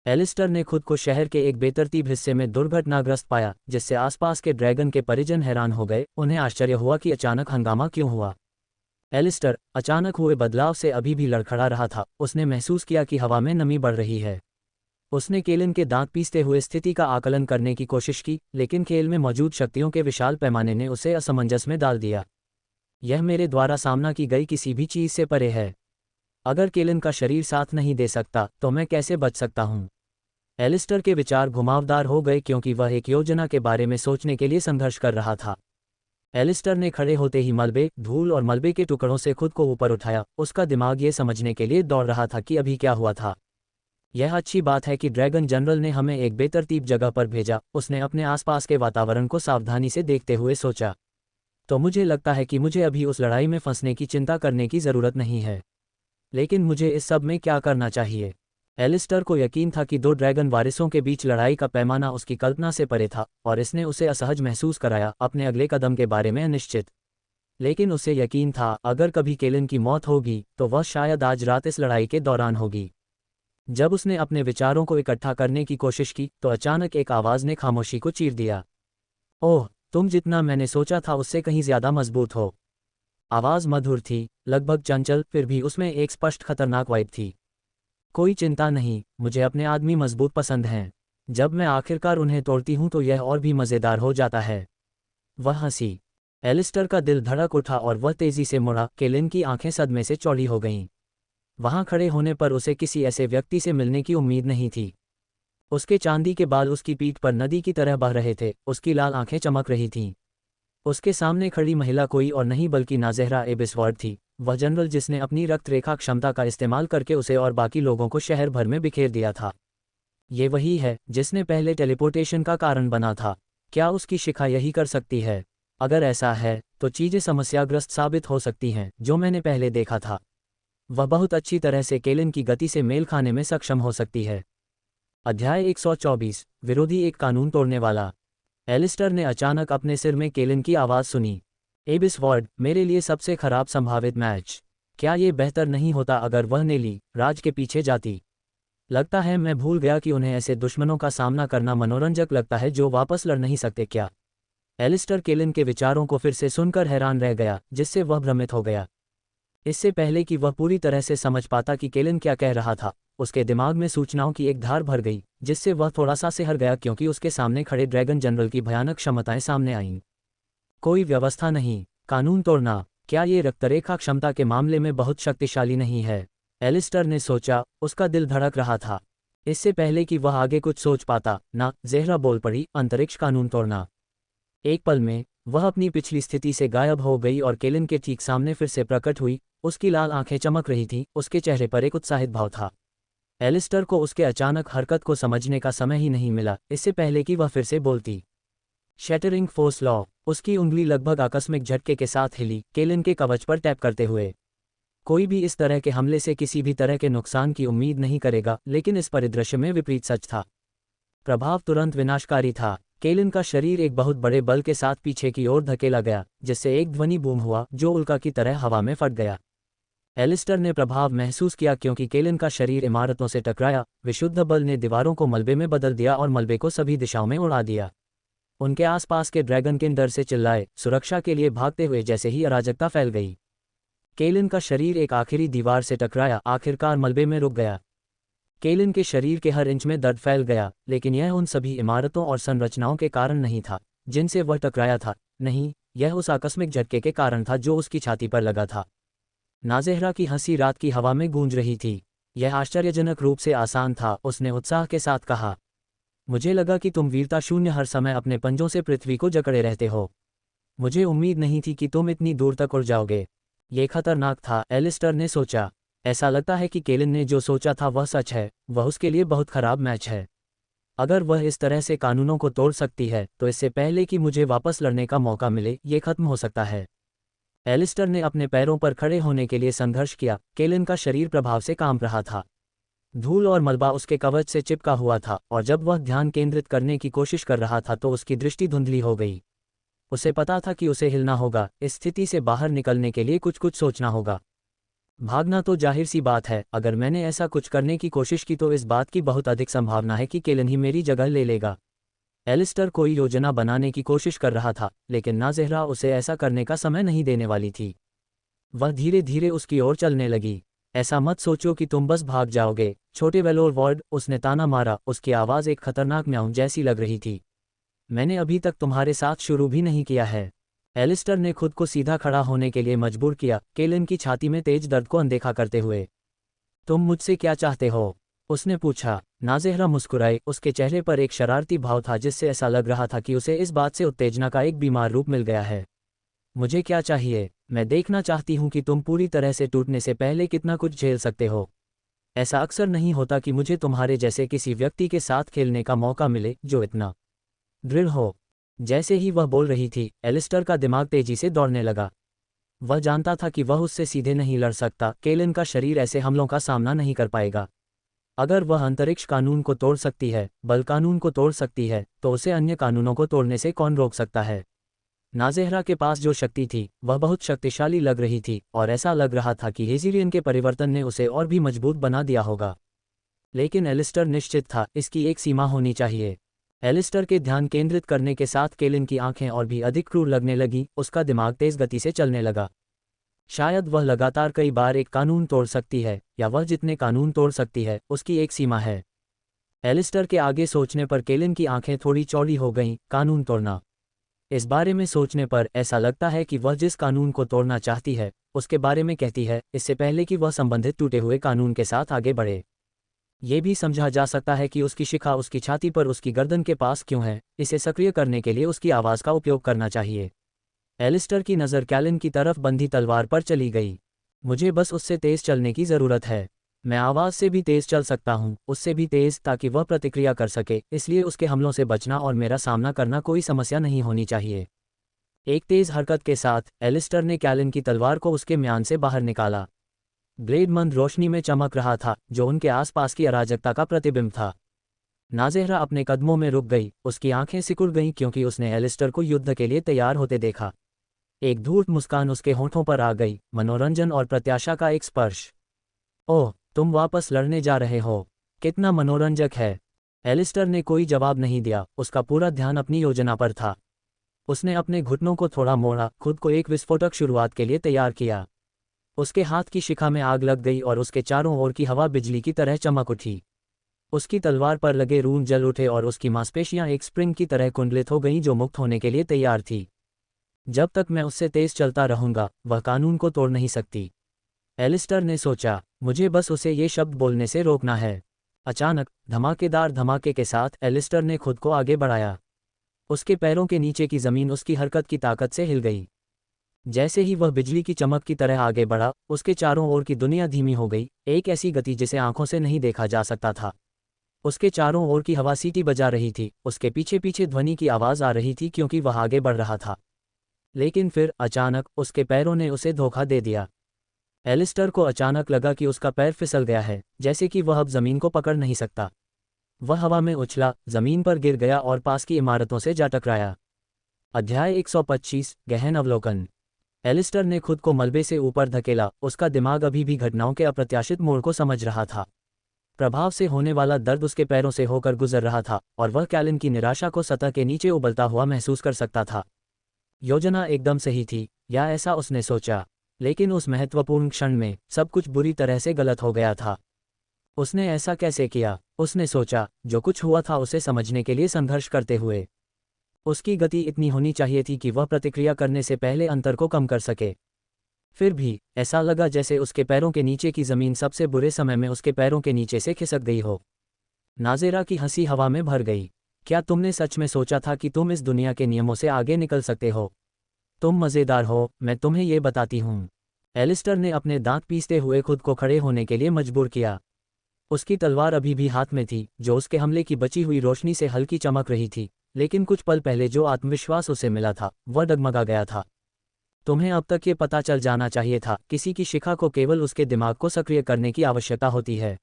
एलिस्टर ने खुद को शहर के एक बेतरतीब हिस्से में दुर्घटनाग्रस्त पाया, जिससे आसपास के ड्रैगन के परिजन हैरान हो गए। उन्हें आश्चर्य हुआ कि अचानक हंगामा क्यों हुआ। एलिस्टर अचानक हुए बदलाव से अभी भी लड़खड़ा रहा था। उसने महसूस किया कि हवा में नमी बढ़ रही है। उसने केलिन के दांत पीसते हुए स्थिति का आकलन करने की कोशिश की, लेकिन खेल में मौजूद शक्तियों के विशाल पैमाने ने उसे असमंजस में डाल दिया। यह मेरे द्वारा सामना की गई किसी भी चीज़ से परे है। अगर केलिन का शरीर साथ नहीं दे सकता, तो मैं कैसे बच सकता हूँ? एलिस्टर के विचार घुमावदार हो गए, क्योंकि वह एक योजना के बारे में सोचने के लिए संघर्ष कर रहा था। एलिस्टर ने खड़े होते ही मलबे, धूल और मलबे के टुकड़ों से खुद को ऊपर उठाया। उसका दिमाग ये समझने के लिए दौड़ रहा था कि अभी क्या हुआ था। यह अच्छी बात है कि ड्रैगन जनरल ने हमें एक बेतरतीब जगह पर भेजा। उसने अपने आसपास के वातावरण को सावधानी से देखते हुए सोचा। तो मुझे लगता है कि मुझे अभी उस लड़ाई में फंसने की चिंता करने की ज़रूरत नहीं है। लेकिन मुझे इस सब में क्या करना चाहिए? एलिस्टर को यकीन था कि दो ड्रैगन वारिसों के बीच लड़ाई का पैमाना उसकी कल्पना से परे था, और इसने उसे असहज महसूस कराया, अपने अगले कदम के बारे में अनिश्चित। लेकिन उसे यकीन था, अगर कभी केलिन की मौत होगी, तो वह शायद आज रात इस लड़ाई के दौरान होगी। जब उसने अपने विचारों को इकट्ठा करने की कोशिश की, तो अचानक एक आवाज़ ने खामोशी को चीर दिया। ओह, तुम जितना मैंने सोचा था उससे कहीं ज़्यादा मजबूत हो। आवाज़ मधुर थी, लगभग चंचल, फिर भी उसमें एक स्पष्ट खतरनाक वाइब थी। कोई चिंता नहीं, मुझे अपने आदमी मजबूत पसंद हैं। जब मैं आखिरकार उन्हें तोड़ती हूँ तो यह और भी मज़ेदार हो जाता है। वह हंसी। एलिस्टर का दिल धड़क उठा और वह तेज़ी से मुड़ा। केलिन की आंखें सदमे से चौड़ी हो गईं। वहां खड़े होने पर उसे किसी ऐसे व्यक्ति से मिलने की उम्मीद नहीं थी। उसके चांदी के बाल उसकी पीठ पर नदी की तरह बह रहे थे, उसकी लाल आंखें चमक रही थीं। उसके सामने खड़ी महिला कोई और नहीं बल्कि नाज़ेहरा एबिसवर्ड थी, वह जनरल जिसने अपनी रक्त रेखा क्षमता का इस्तेमाल करके उसे और बाकी लोगों को शहर भर में बिखेर दिया था। ये वही है जिसने पहले टेलीपोर्टेशन का कारण बना था। क्या उसकी शिखा यही कर सकती है? अगर ऐसा है, तो चीज़ें समस्याग्रस्त साबित हो सकती हैं। जो मैंने पहले देखा था, वह बहुत अच्छी तरह से केलिन की गति से मेल खाने में सक्षम हो सकती है। अध्याय 124, विरोधी एक कानून तोड़ने वाला। एलिस्टर ने अचानक अपने सिर में केलिन की आवाज़ सुनी। एबिसवर्ड, मेरे लिए सबसे खराब संभावित मैच। क्या ये बेहतर नहीं होता अगर वह नेली राज के पीछे जाती? लगता है मैं भूल गया कि उन्हें ऐसे दुश्मनों का सामना करना मनोरंजक लगता है जो वापस लड़ नहीं सकते। क्या? एलिस्टर केलिन के विचारों को फिर से सुनकर हैरान रह गया, जिससे वह भ्रमित हो गया। इससे पहले कि वह पूरी तरह से समझ पाता कि केलिन क्या कह रहा था, उसके दिमाग में सूचनाओं की एक धार भर गई, जिससे वह थोड़ा सा सिहर गया क्योंकि उसके सामने खड़े ड्रैगन जनरल की भयानक क्षमताएं सामने आईं। कोई व्यवस्था नहीं, कानून तोड़ना, क्या ये रक्तरेखा क्षमता के मामले में बहुत शक्तिशाली नहीं है? एलिस्टर ने सोचा, उसका दिल धड़क रहा था। इससे पहले कि वह आगे कुछ सोच पाता, ना, ज़ेहरा बोल पड़ी, अंतरिक्ष कानून तोड़ना। एक पल में वह अपनी पिछली स्थिति से गायब हो गई और केलिन के ठीक सामने फिर से प्रकट हुई। उसकी लाल आंखें चमक रही थीं, उसके चेहरे पर एक उत्साहित भाव था। एलिस्टर को उसके अचानक हरकत को समझने का समय ही नहीं मिला, इससे पहले कि वह फिर से बोलती। Shattering force law. उसकी उंगली लगभग आकस्मिक झटके के साथ हिली, केलिन के कवच पर टैप करते हुए। कोई भी इस तरह के हमले से किसी भी तरह के नुकसान की उम्मीद नहीं करेगा, लेकिन इस परिदृश्य में विपरीत सच था। प्रभाव तुरंत विनाशकारी था। केलिन का शरीर एक बहुत बड़े बल के साथ पीछे की ओर धकेला गया, जिससे एक ध्वनि बूम हुआ जो उल्का की तरह हवा में फट गया। एलिस्टर ने प्रभाव महसूस किया क्योंकि केलिन का शरीर इमारतों से टकराया। विशुद्ध बल ने दीवारों को मलबे में बदल दिया और मलबे को सभी दिशाओं में उड़ा दिया। उनके आसपास के ड्रैगन किन डर से चिल्लाए, सुरक्षा के लिए भागते हुए जैसे ही अराजकता फैल गई। केलिन का शरीर एक आखिरी दीवार से टकराया, आखिरकार मलबे में रुक गया। केलिन के शरीर के हर इंच में दर्द फैल गया, लेकिन यह उन सभी इमारतों और संरचनाओं के कारण नहीं था जिनसे वह टकराया था। नहीं, यह उस आकस्मिक झटके के कारण था जो उसकी छाती पर लगा था। नाज़ेहरा की हंसी रात की हवा में गूंज रही थी। यह आश्चर्यजनक रूप से आसान था, उसने उत्साह के साथ कहा। मुझे लगा कि तुम वीरता शून्य हर समय अपने पंजों से पृथ्वी को जकड़े रहते हो। मुझे उम्मीद नहीं थी कि तुम इतनी दूर तक उड़ जाओगे। ये खतरनाक था, एलिस्टर ने सोचा। ऐसा लगता है कि केलिन ने जो सोचा था वह सच है। वह उसके लिए बहुत खराब मैच है। अगर वह इस तरह से कानूनों को तोड़ सकती है तो इससे पहले कि मुझे वापस लड़ने का मौका मिले, ये खत्म हो सकता है। एलिस्टर ने अपने पैरों पर खड़े होने के लिए संघर्ष किया। केलिन का शरीर प्रभाव से कांप रहा था। धूल और मलबा उसके कवच से चिपका हुआ था और जब वह ध्यान केंद्रित करने की कोशिश कर रहा था तो उसकी दृष्टि धुंधली हो गई। उसे पता था कि उसे हिलना होगा, इस स्थिति से बाहर निकलने के लिए कुछ कुछ सोचना होगा। भागना तो जाहिर सी बात है, अगर मैंने ऐसा कुछ करने की कोशिश की तो इस बात की बहुत अधिक संभावना है कि केलिन ही मेरी जगह ले लेगा। एलिस्टर कोई योजना बनाने की कोशिश कर रहा था, लेकिन नाज़ेहरा उसे ऐसा करने का समय नहीं देने वाली थी। वह धीरे धीरे उसकी ओर चलने लगी। ऐसा मत सोचो कि तुम बस भाग जाओगे, छोटे वेलोर वॉर्ड, उसने ताना मारा। उसकी आवाज़ एक खतरनाक म्याऊं जैसी लग रही थी। मैंने अभी तक तुम्हारे साथ शुरू भी नहीं किया है। एलिस्टर ने खुद को सीधा खड़ा होने के लिए मजबूर किया, केलिन की छाती में तेज दर्द को अनदेखा करते हुए। तुम मुझसे क्या चाहते हो? उसने पूछा। नाज़ेहरा मुस्कुराई, उसके चेहरे पर एक शरारती भाव था जिससे ऐसा लग रहा था कि उसे इस बात से उत्तेजना का एक बीमार रूप मिल गया है। मुझे क्या चाहिए? मैं देखना चाहती हूँ कि तुम पूरी तरह से टूटने से पहले कितना कुछ झेल सकते हो। ऐसा अक्सर नहीं होता कि मुझे तुम्हारे जैसे किसी व्यक्ति के साथ खेलने का मौका मिले जो इतना दृढ़ हो। जैसे ही वह बोल रही थी, एलिस्टर का दिमाग तेजी से दौड़ने लगा। वह जानता था कि वह उससे सीधे नहीं लड़ सकता। केलिन का शरीर ऐसे हमलों का सामना नहीं कर पाएगा। अगर वह अंतरिक्ष कानून को तोड़ सकती है, बल कानून को तोड़ सकती है, तो उसे अन्य कानूनों को तोड़ने से कौन रोक सकता है? नाज़ेहरा के पास जो शक्ति थी वह बहुत शक्तिशाली लग रही थी और ऐसा लग रहा था कि हेज़िरियन के परिवर्तन ने उसे और भी मजबूत बना दिया होगा। लेकिन एलिस्टर निश्चित था, इसकी एक सीमा होनी चाहिए। एलिस्टर के ध्यान केंद्रित करने के साथ केलिन की आंखें और भी अधिक क्रूर लगने लगी, उसका दिमाग तेज गति से चलने लगा। शायद वह लगातार कई बार एक कानून तोड़ सकती है, या वह जितने कानून तोड़ सकती है उसकी एक सीमा है। एलिस्टर के आगे सोचने पर केलिन की आंखें थोड़ी चौड़ी हो गईं। कानून तोड़ना, इस बारे में सोचने पर ऐसा लगता है कि वह जिस कानून को तोड़ना चाहती है उसके बारे में कहती है, इससे पहले कि वह संबंधित टूटे हुए कानून के साथ आगे बढ़े। ये भी समझा जा सकता है कि उसकी शिखा उसकी छाती पर उसकी गर्दन के पास क्यों है। इसे सक्रिय करने के लिए उसकी आवाज़ का उपयोग करना चाहिए। एलिस्टर की नज़र केलिन की तरफ बंधी तलवार पर चली गई। मुझे बस उससे तेज़ चलने की ज़रूरत है। मैं आवाज़ से भी तेज़ चल सकता हूँ, उससे भी तेज़, ताकि वह प्रतिक्रिया कर सके। इसलिए उसके हमलों से बचना और मेरा सामना करना कोई समस्या नहीं होनी चाहिए। एक तेज़ हरकत के साथ एलिस्टर ने केलिन की तलवार को उसके म्यान से बाहर निकाला। ब्लेड मंद रोशनी में चमक रहा था, जो उनके आसपास की अराजकता का प्रतिबिंब था। नाज़ेहरा अपने कदमों में रुक गई, उसकी आंखें सिकुड़ गईं क्योंकि उसने एलिस्टर को युद्ध के लिए तैयार होते देखा। एक धूर्त मुस्कान उसके होठों पर आ गई, मनोरंजन और प्रत्याशा का एक स्पर्श। ओह, तुम वापस लड़ने जा रहे हो? कितना मनोरंजक है। एलिस्टर ने कोई जवाब नहीं दिया, उसका पूरा ध्यान अपनी योजना पर था। उसने अपने घुटनों को थोड़ा मोड़ा, खुद को एक विस्फोटक शुरुआत के लिए तैयार किया। उसके हाथ की शिखा में आग लग गई और उसके चारों ओर की हवा बिजली की तरह चमक उठी। उसकी तलवार पर लगे रून जल उठे और उसकी मांसपेशियां एक स्प्रिंग की तरह कुंडलित हो गईं जो मुक्त होने के लिए तैयार थी। जब तक मैं उससे तेज चलता रहूंगा, वह कानून को तोड़ नहीं सकती। एलिस्टर ने सोचा, मुझे बस उसे ये शब्द बोलने से रोकना है। अचानक धमाकेदार धमाके के साथ एलिस्टर ने खुद को आगे बढ़ाया। उसके पैरों के नीचे की जमीन उसकी हरकत की ताकत से हिल गई। जैसे ही वह बिजली की चमक की तरह आगे बढ़ा, उसके चारों ओर की दुनिया धीमी हो गई, एक ऐसी गति जिसे आंखों से नहीं देखा जा सकता था। उसके चारों ओर की हवा सीटी बजा रही थी, उसके पीछे पीछे ध्वनि की आवाज आ रही थी क्योंकि वह आगे बढ़ रहा था। लेकिन फिर अचानक उसके पैरों ने उसे धोखा दे दिया। एलिस्टर को अचानक लगा कि उसका पैर फिसल गया है, जैसे कि वह अब जमीन को पकड़ नहीं सकता। वह हवा में उछला, जमीन पर गिर गया और पास की इमारतों से जा टकराया। अध्याय 125 गहन अवलोकन। एलिस्टर ने खुद को मलबे से ऊपर धकेला, उसका दिमाग अभी भी घटनाओं के अप्रत्याशित मोड़ को समझ रहा था। प्रभाव से होने वाला दर्द उसके पैरों से होकर गुजर रहा था और वह कैलिन की निराशा को सतह के नीचे उबलता हुआ महसूस कर सकता था। योजना एकदम सही थी, या ऐसा उसने सोचा। लेकिन उस महत्वपूर्ण क्षण में सब कुछ बुरी तरह से गलत हो गया था। उसने ऐसा कैसे किया? उसने सोचा, जो कुछ हुआ था उसे समझने के लिए संघर्ष करते हुए। उसकी गति इतनी होनी चाहिए थी कि वह प्रतिक्रिया करने से पहले अंतर को कम कर सके। फिर भी ऐसा लगा जैसे उसके पैरों के नीचे की जमीन सबसे बुरे समय में उसके पैरों के नीचे से खिसक गई हो। नाज़ेरा की हंसी हवा में भर गई। क्या तुमने सच में सोचा था कि तुम इस दुनिया के नियमों से आगे निकल सकते हो? तुम मज़ेदार हो, मैं तुम्हें ये बताती हूँ। एलिस्टर ने अपने दांत पीसते हुए खुद को खड़े होने के लिए मजबूर किया। उसकी तलवार अभी भी हाथ में थी, जो उसके हमले की बची हुई रोशनी से हल्की चमक रही थी, लेकिन कुछ पल पहले जो आत्मविश्वास उसे मिला था वह डगमगा गया था। तुम्हें अब तक ये पता चल जाना चाहिए था, किसी की शिखा को केवल उसके दिमाग को सक्रिय करने की आवश्यकता होती है।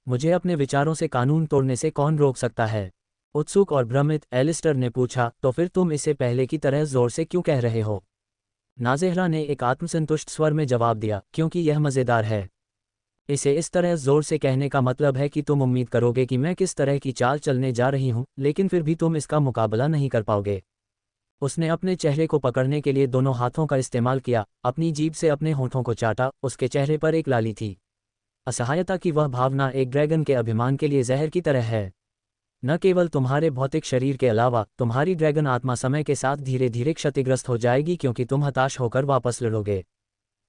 मुझे अपने विचारों से कानून तोड़ने से कौन रोक सकता है? उत्सुक और भ्रमित एलिस्टर ने पूछा, तो फिर तुम इसे पहले की तरह जोर से क्यों कह रहे हो? नाज़ेहरा ने एक आत्मसंतुष्ट स्वर में जवाब दिया, क्योंकि यह मज़ेदार है। इसे इस तरह जोर से कहने का मतलब है कि तुम उम्मीद करोगे कि मैं किस तरह की चाल चलने जा रही हूं, लेकिन फिर भी तुम इसका मुकाबला नहीं कर पाओगे। उसने अपने चेहरे को पकड़ने के लिए दोनों हाथों का इस्तेमाल किया, अपनी जीभ से अपने होठों को चाटा। उसके चेहरे पर एक लाली थी, असहायता की वह भावना एक ड्रैगन के अभिमान के लिए जहर की तरह है। न केवल तुम्हारे भौतिक शरीर के अलावा, तुम्हारी ड्रैगन आत्मा समय के साथ धीरे धीरे क्षतिग्रस्त हो जाएगी क्योंकि तुम हताश होकर वापस लड़ोगे।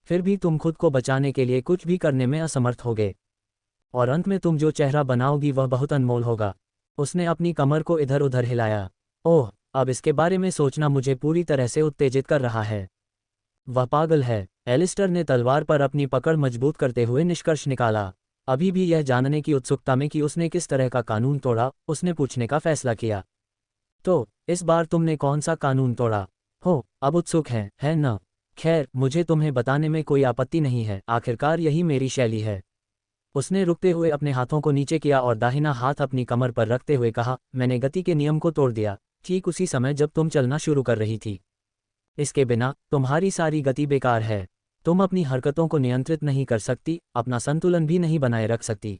फिर भी तुम खुद को बचाने के लिए कुछ भी करने में असमर्थ होगे, और अंत में तुम जो चेहरा बनाओगी वह बहुत अनमोल होगा। उसने अपनी कमर को इधर उधर हिलाया। ओह, अब इसके बारे में सोचना मुझे पूरी तरह से उत्तेजित कर रहा है। वह पागल है। एलिस्टर ने तलवार पर अपनी पकड़ मजबूत करते हुए निष्कर्ष निकाला। अभी भी यह जानने की उत्सुकता में कि उसने किस तरह का कानून तोड़ा, उसने पूछने का फैसला किया, तो इस बार तुमने कौन सा कानून तोड़ा? हो, अब उत्सुक है न? खैर, मुझे तुम्हें बताने में कोई आपत्ति नहीं है, आखिरकार यही मेरी शैली है। उसने रुकते हुए अपने हाथों को नीचे किया और दाहिना हाथ अपनी कमर पर रखते हुए कहा, मैंने गति के नियम को तोड़ दिया, ठीक उसी समय जब तुम चलना शुरू कर रही थी। इसके बिना तुम्हारी सारी गति बेकार है। तुम अपनी हरकतों को नियंत्रित नहीं कर सकती, अपना संतुलन भी नहीं बनाए रख सकती।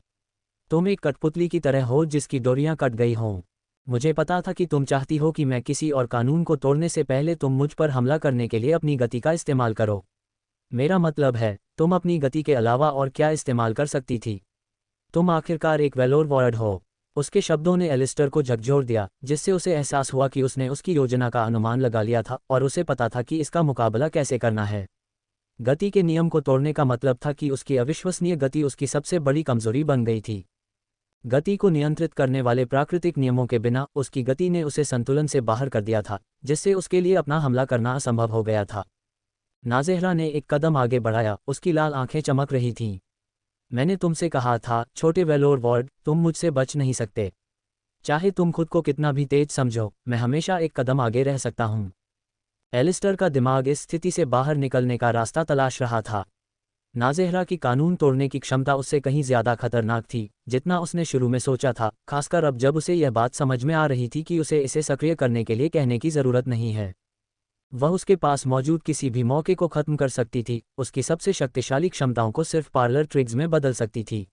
तुम एक कठपुतली की तरह हो जिसकी डोरियां कट गई हों। मुझे पता था कि तुम चाहती हो कि मैं किसी और कानून को तोड़ने से पहले तुम मुझ पर हमला करने के लिए अपनी गति का इस्तेमाल करो। मेरा मतलब है, तुम अपनी गति के अलावा और क्या इस्तेमाल कर सकती थी? तुम आखिरकार एक वेलोर वॉर्ड हो। उसके शब्दों ने एलिस्टर को झकझोर दिया, जिससे उसे एहसास हुआ कि उसने उसकी योजना का अनुमान लगा लिया था और उसे पता था कि इसका मुकाबला कैसे करना है। गति के नियम को तोड़ने का मतलब था कि उसकी अविश्वसनीय गति उसकी सबसे बड़ी कमजोरी बन गई थी। गति को नियंत्रित करने वाले प्राकृतिक नियमों के बिना उसकी गति ने उसे संतुलन से बाहर कर दिया था, जिससे उसके लिए अपना हमला करना असंभव हो गया था। नाज़ेहरा ने एक कदम आगे बढ़ाया, उसकी लाल आंखें चमक रही थीं। मैंने तुमसे कहा था, छोटे वेलोर वॉर्ड, तुम मुझसे बच नहीं सकते। चाहे तुम खुद को कितना भी तेज समझो, मैं हमेशा एक कदम आगे रह सकता हूँ। एलिस्टर का दिमाग इस स्थिति से बाहर निकलने का रास्ता तलाश रहा था। नाज़ेहरा की कानून तोड़ने की क्षमता उससे कहीं ज्यादा खतरनाक थी जितना उसने शुरू में सोचा था, खासकर अब जब उसे यह बात समझ में आ रही थी कि उसे इसे सक्रिय करने के लिए कहने की जरूरत नहीं है। वह उसके पास मौजूद किसी भी मौके को खत्म कर सकती थी, उसकी सबसे शक्तिशाली क्षमताओं को सिर्फ पार्लर ट्रिक्स में बदल सकती थी।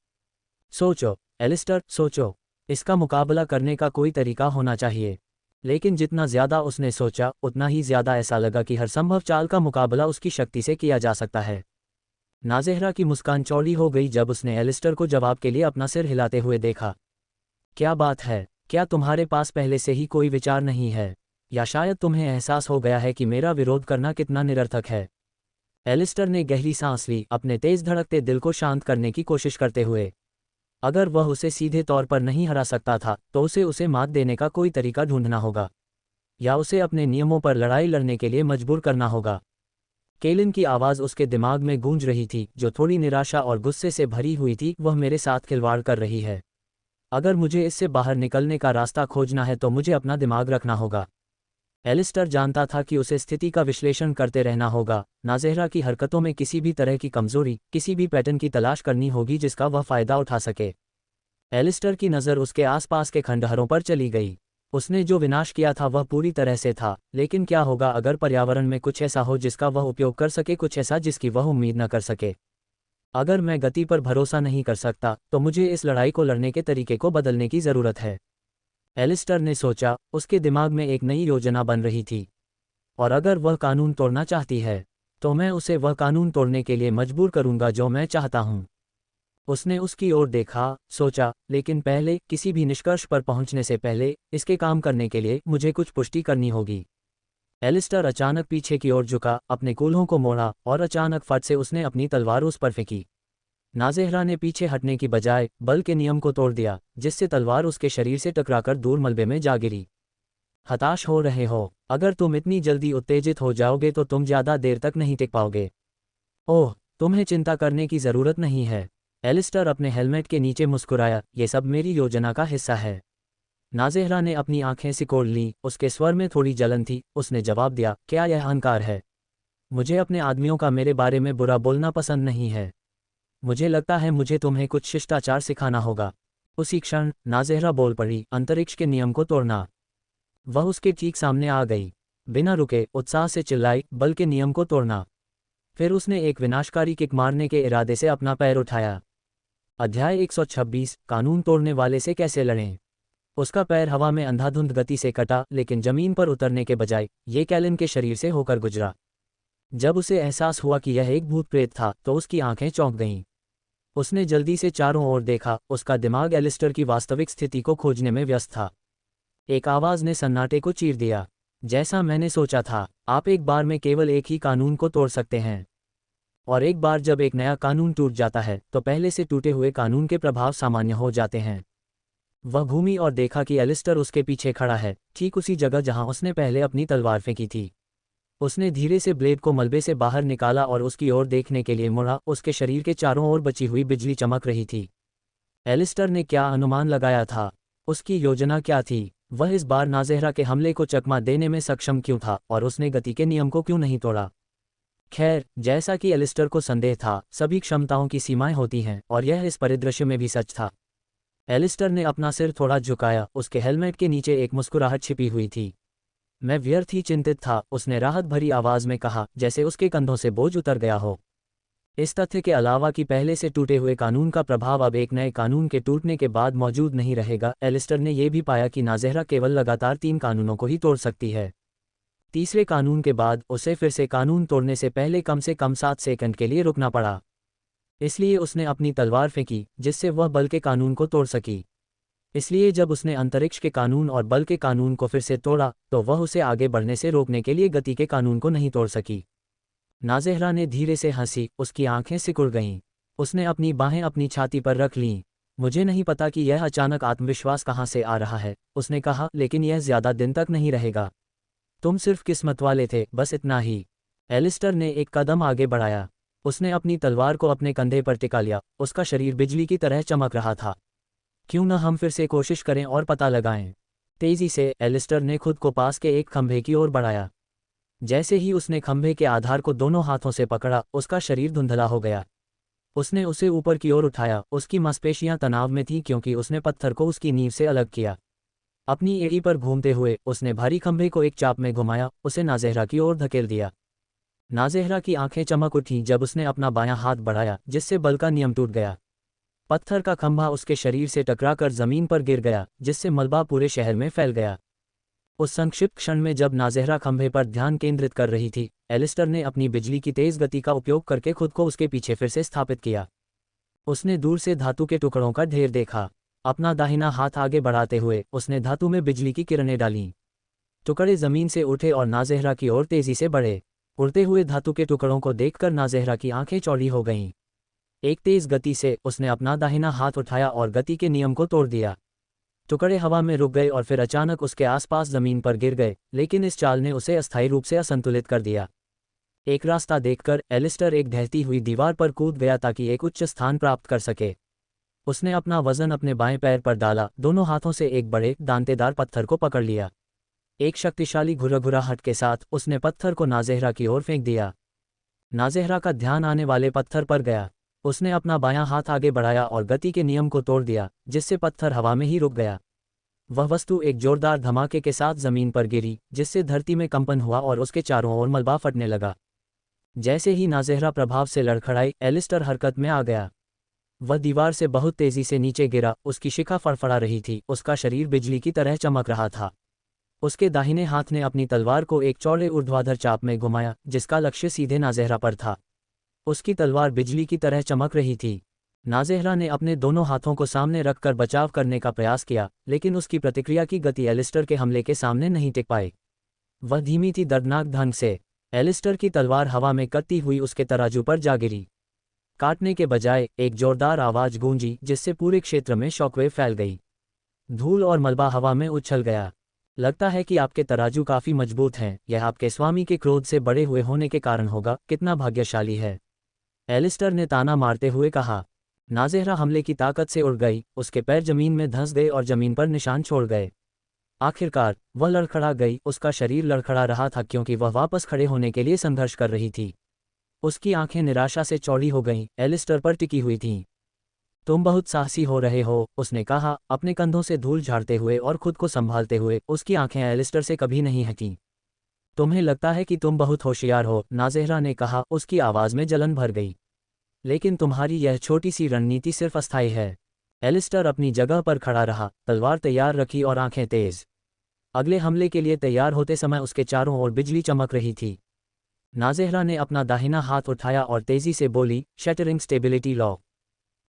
सोचो एलिस्टर, सोचो, इसका मुकाबला करने का कोई तरीका होना चाहिए। लेकिन जितना ज्यादा उसने सोचा, उतना ही ज्यादा ऐसा लगा कि हर संभव चाल का मुकाबला उसकी शक्ति से किया जा सकता है। नाज़ेहरा की मुस्कान चौड़ी हो गई जब उसने एलिस्टर को जवाब के लिए अपना सिर हिलाते हुए देखा। क्या बात है? क्या तुम्हारे पास पहले से ही कोई विचार नहीं है, या शायद तुम्हें एहसास हो गया है कि मेरा विरोध करना कितना निरर्थक है? एलिस्टर ने गहरी सांस ली, अपने तेज धड़कते दिल को शांत करने की कोशिश करते हुए। अगर वह उसे सीधे तौर पर नहीं हरा सकता था तो उसे मात देने का कोई तरीका ढूंढना होगा, या उसे अपने नियमों पर लड़ाई लड़ने के लिए मजबूर करना होगा। केलिन की आवाज़ उसके दिमाग में गूंज रही थी, जो थोड़ी निराशा और गुस्से से भरी हुई थी। वह मेरे साथ खिलवाड़ कर रही है। अगर मुझे इससे बाहर निकलने का रास्ता खोजना है तो मुझे अपना दिमाग रखना होगा। एलिस्टर जानता था कि उसे स्थिति का विश्लेषण करते रहना होगा। नाज़ेहरा की हरकतों में किसी भी तरह की कमजोरी, किसी भी पैटर्न की तलाश करनी होगी जिसका वह फ़ायदा उठा सके। एलिस्टर की नज़र उसके आसपास के खंडहरों पर चली गई। उसने जो विनाश किया था वह पूरी तरह से था, लेकिन क्या होगा अगर पर्यावरण में कुछ ऐसा हो जिसका वह उपयोग कर सके, कुछ ऐसा जिसकी वह उम्मीद न कर सके? अगर मैं गति पर भरोसा नहीं कर सकता तो मुझे इस लड़ाई को लड़ने के तरीके को बदलने की ज़रूरत है। एलिस्टर ने सोचा। उसके दिमाग में एक नई योजना बन रही थी। और अगर वह कानून तोड़ना चाहती है तो मैं उसे वह कानून तोड़ने के लिए मजबूर करूंगा जो मैं चाहता हूं। उसने उसकी ओर देखा, सोचा, लेकिन पहले, किसी भी निष्कर्ष पर पहुंचने से पहले, इसके काम करने के लिए मुझे कुछ पुष्टि करनी होगी। एलिस्टर अचानक पीछे की ओर झुका, अपने कूल्हों को मोड़ा और अचानक फट से उसने अपनी तलवार उस पर फेंकी। नाज़ेहरा ने पीछे हटने की बजाय बल के नियम को तोड़ दिया, जिससे तलवार उसके शरीर से टकराकर दूर मलबे में जा गिरी। हताश हो रहे हो? अगर तुम इतनी जल्दी उत्तेजित हो जाओगे तो तुम ज़्यादा देर तक नहीं टिक पाओगे। ओह, तुम्हें चिंता करने की ज़रूरत नहीं है। एलिस्टर अपने हेलमेट के नीचे मुस्कुराया, ये सब मेरी योजना का हिस्सा है। नाज़ेहरा ने अपनी आंखें सिकोड़ लीं, उसके स्वर में थोड़ी जलन थी। उसने जवाब दिया, क्या यह अहंकार है? मुझे अपने आदमियों का मेरे बारे में बुरा बोलना पसंद नहीं है। मुझे लगता है मुझे तुम्हें कुछ शिष्टाचार सिखाना होगा। उसी क्षण नाज़ेहरा बोल पड़ी, अंतरिक्ष के नियम को तोड़ना। वह उसके ठीक सामने आ गई। बिना रुके उत्साह से चिल्लाई, बल के नियम को तोड़ना। फिर उसने एक विनाशकारी किक मारने के इरादे से अपना पैर उठाया। अध्याय 126, कानून तोड़ने वाले से कैसे लड़ें। उसका पैर हवा में अंधाधुंध गति से कटा, लेकिन जमीन पर उतरने के बजाय ये कैलिन के शरीर से होकर गुजरा। जब उसे एहसास हुआ कि यह एक भूत प्रेत था तो उसकी आंखें चौंक गईं। उसने जल्दी से चारों ओर देखा। उसका दिमाग एलिस्टर की वास्तविक स्थिति को खोजने में व्यस्त था। एक आवाज़ ने सन्नाटे को चीर दिया, जैसा मैंने सोचा था, आप एक बार में केवल एक ही कानून को तोड़ सकते हैं। और एक बार जब एक नया कानून टूट जाता है तो पहले से टूटे हुए कानून के प्रभाव सामान्य हो जाते हैं। वह घूमी और देखा कि एलिस्टर उसके पीछे खड़ा है, ठीक उसी जगह जहां उसने पहले अपनी तलवार फेंकी थी। उसने धीरे से ब्लेड को मलबे से बाहर निकाला और उसकी ओर देखने के लिए मुड़ा। उसके शरीर के चारों ओर बची हुई बिजली चमक रही थी। एलिस्टर ने क्या अनुमान लगाया था? उसकी योजना क्या थी? वह इस बार नाज़ेहरा के हमले को चकमा देने में सक्षम क्यों था, और उसने गति के नियम को क्यों नहीं तोड़ा? खैर, जैसा कि एलिस्टर को संदेह था, सभी क्षमताओं की सीमाएं होती हैं, और यह इस परिदृश्य में भी सच था। एलिस्टर ने अपना सिर थोड़ा झुकाया। उसके हेलमेट के नीचे एक मुस्कुराहट छिपी हुई थी। मैं व्यर्थ ही चिंतित था, उसने राहत भरी आवाज में कहा, जैसे उसके कंधों से बोझ उतर गया हो। इस तथ्य के अलावा कि पहले से टूटे हुए कानून का प्रभाव अब एक नए कानून के टूटने के बाद मौजूद नहीं रहेगा, एलिस्टर ने यह भी पाया कि नाज़ेहरा केवल लगातार 3 कानूनों को ही तोड़ सकती है। तीसरे कानून के बाद उसे फिर से कानून तोड़ने से पहले कम से कम 7 सेकंड के लिए रुकना पड़ा। इसलिए उसने अपनी तलवार फेंकी, जिससे वह बल के कानून को तोड़ सकी। इसलिए जब उसने अंतरिक्ष के कानून और बल के कानून को फिर से तोड़ा तो वह उसे आगे बढ़ने से रोकने के लिए गति के कानून को नहीं तोड़ सकी। नाज़ेहरा ने धीरे से हंसी, उसकी आंखें सिकुड़ गईं। उसने अपनी बाहें अपनी छाती पर रख लीं। मुझे नहीं पता कि यह अचानक आत्मविश्वास कहाँ से आ रहा है, उसने कहा, लेकिन यह ज़्यादा दिन तक नहीं रहेगा। तुम सिर्फ किस्मत वाले थे, बस इतना ही। एलिस्टर ने एक कदम आगे बढ़ाया। उसने अपनी तलवार को अपने कंधे पर टिका लिया। उसका शरीर बिजली की तरह चमक रहा था। क्यों न हम फिर से कोशिश करें और पता लगाएं। तेजी से एलिस्टर ने खुद को पास के एक खंभे की ओर बढ़ाया। जैसे ही उसने खंभे के आधार को दोनों हाथों से पकड़ा, उसका शरीर धुंधला हो गया। उसने उसे ऊपर की ओर उठाया। उसकी मांसपेशियां तनाव में थीं क्योंकि उसने पत्थर को उसकी नींव से अलग किया। अपनी एड़ी पर घूमते हुए उसने भारी खंभे को एक चाप में घुमाया, उसे नाज़ेहरा की ओर धकेल दिया। नाज़ेहरा की आंखें चमक उठीं जब उसने अपना बायां हाथ बढ़ाया, जिससे बल का नियम टूट गया। पत्थर का खंभा उसके शरीर से टकराकर जमीन पर गिर गया, जिससे मलबा पूरे शहर में फैल गया। उस संक्षिप्त क्षण में जब नाज़ेहरा खंभे पर ध्यान केंद्रित कर रही थी, एलिस्टर ने अपनी बिजली की तेज गति का उपयोग करके खुद को उसके पीछे फिर से स्थापित किया। उसने दूर से धातु के टुकड़ों का ढेर देखा। अपना दाहिना हाथ आगे बढ़ाते हुए उसने धातु में बिजली की किरणें डालीं। टुकड़े जमीन से उठे और नाज़ेहरा की ओर तेजी से बढ़े। उड़ते हुए धातु के टुकड़ों को देखकर नाज़ेहरा की आंखें चौड़ी हो गईं। एक तेज गति से उसने अपना दाहिना हाथ उठाया और गति के नियम को तोड़ दिया। टुकड़े हवा में रुक गए और फिर अचानक उसके आसपास जमीन पर गिर गए, लेकिन इस चाल ने उसे अस्थायी रूप से असंतुलित कर दिया। एक रास्ता देखकर एलिस्टर एक ढहती हुई दीवार पर कूद गया ताकि एक उच्च स्थान प्राप्त कर सके। उसने अपना वजन अपने बाएं पैर पर डाला, दोनों हाथों से एक बड़े दांतेदार पत्थर को पकड़ लिया। एक शक्तिशाली घुरघुराहट के साथ उसने पत्थर को नाज़ेहरा की ओर फेंक दिया। नाज़ेहरा का ध्यान आने वाले पत्थर पर गया। उसने अपना बायां हाथ आगे बढ़ाया और गति के नियम को तोड़ दिया, जिससे पत्थर हवा में ही रुक गया। वह वस्तु एक जोरदार धमाके के साथ जमीन पर गिरी, जिससे धरती में कंपन हुआ और उसके चारों ओर मलबा फटने लगा। जैसे ही नाज़ेहरा प्रभाव से लड़खड़ाई, एलिस्टर हरकत में आ गया। वह दीवार से बहुत तेजी से नीचे गिरा, उसकी शिखा फड़फड़ा रही थी, उसका शरीर बिजली की तरह चमक रहा था। उसके दाहिने हाथ ने अपनी तलवार को एक चौड़े ऊर्ध्वाधर चाप में घुमाया, जिसका लक्ष्य सीधे नाज़ेहरा पर था। उसकी तलवार बिजली की तरह चमक रही थी। नाज़ेहरा ने अपने दोनों हाथों को सामने रखकर बचाव करने का प्रयास किया, लेकिन उसकी प्रतिक्रिया की गति एलिस्टर के हमले के सामने नहीं टिक पाई। वह धीमी थी, दर्दनाक ढंग से। एलिस्टर की तलवार हवा में कतती हुई उसके तराजू पर जा गिरी। काटने के बजाय एक जोरदार आवाज गूंजी, जिससे पूरे क्षेत्र में शॉकवेव फैल गई। धूल और मलबा हवा में उछल गया। लगता है कि आपके तराजू काफी मजबूत हैं, यह आपके स्वामी के क्रोध से बड़े हुए होने के कारण होगा। कितना भाग्यशाली है, एलिस्टर ने ताना मारते हुए कहा। नाज़ेहरा हमले की ताकत से उड़ गई, उसके पैर जमीन में धंस गए और जमीन पर निशान छोड़ गए। आखिरकार वह लड़खड़ा गई। उसका शरीर लड़खड़ा रहा था क्योंकि वह वापस खड़े होने के लिए संघर्ष कर रही थी। उसकी आंखें निराशा से चौड़ी हो गईं, एलिस्टर पर टिकी हुई थीं। तुम बहुत साहसी हो रहे हो, उसने कहा, अपने कंधों से धूल झाड़ते हुए और खुद को संभालते हुए। उसकी आंखें एलिस्टर से कभी नहीं हटीं। तुम्हें लगता है कि तुम बहुत होशियार हो, नाज़ेहरा ने कहा, उसकी आवाज़ में जलन भर गई। लेकिन तुम्हारी यह छोटी सी रणनीति सिर्फ अस्थायी है। एलिस्टर अपनी जगह पर खड़ा रहा, तलवार तैयार रखी और आंखें तेज। अगले हमले के लिए तैयार होते समय उसके चारों ओर बिजली चमक रही थी। नाज़ेहरा ने अपना दाहिना हाथ उठाया और तेजी से बोली, शैटरिंग स्टेबिलिटी लॉ।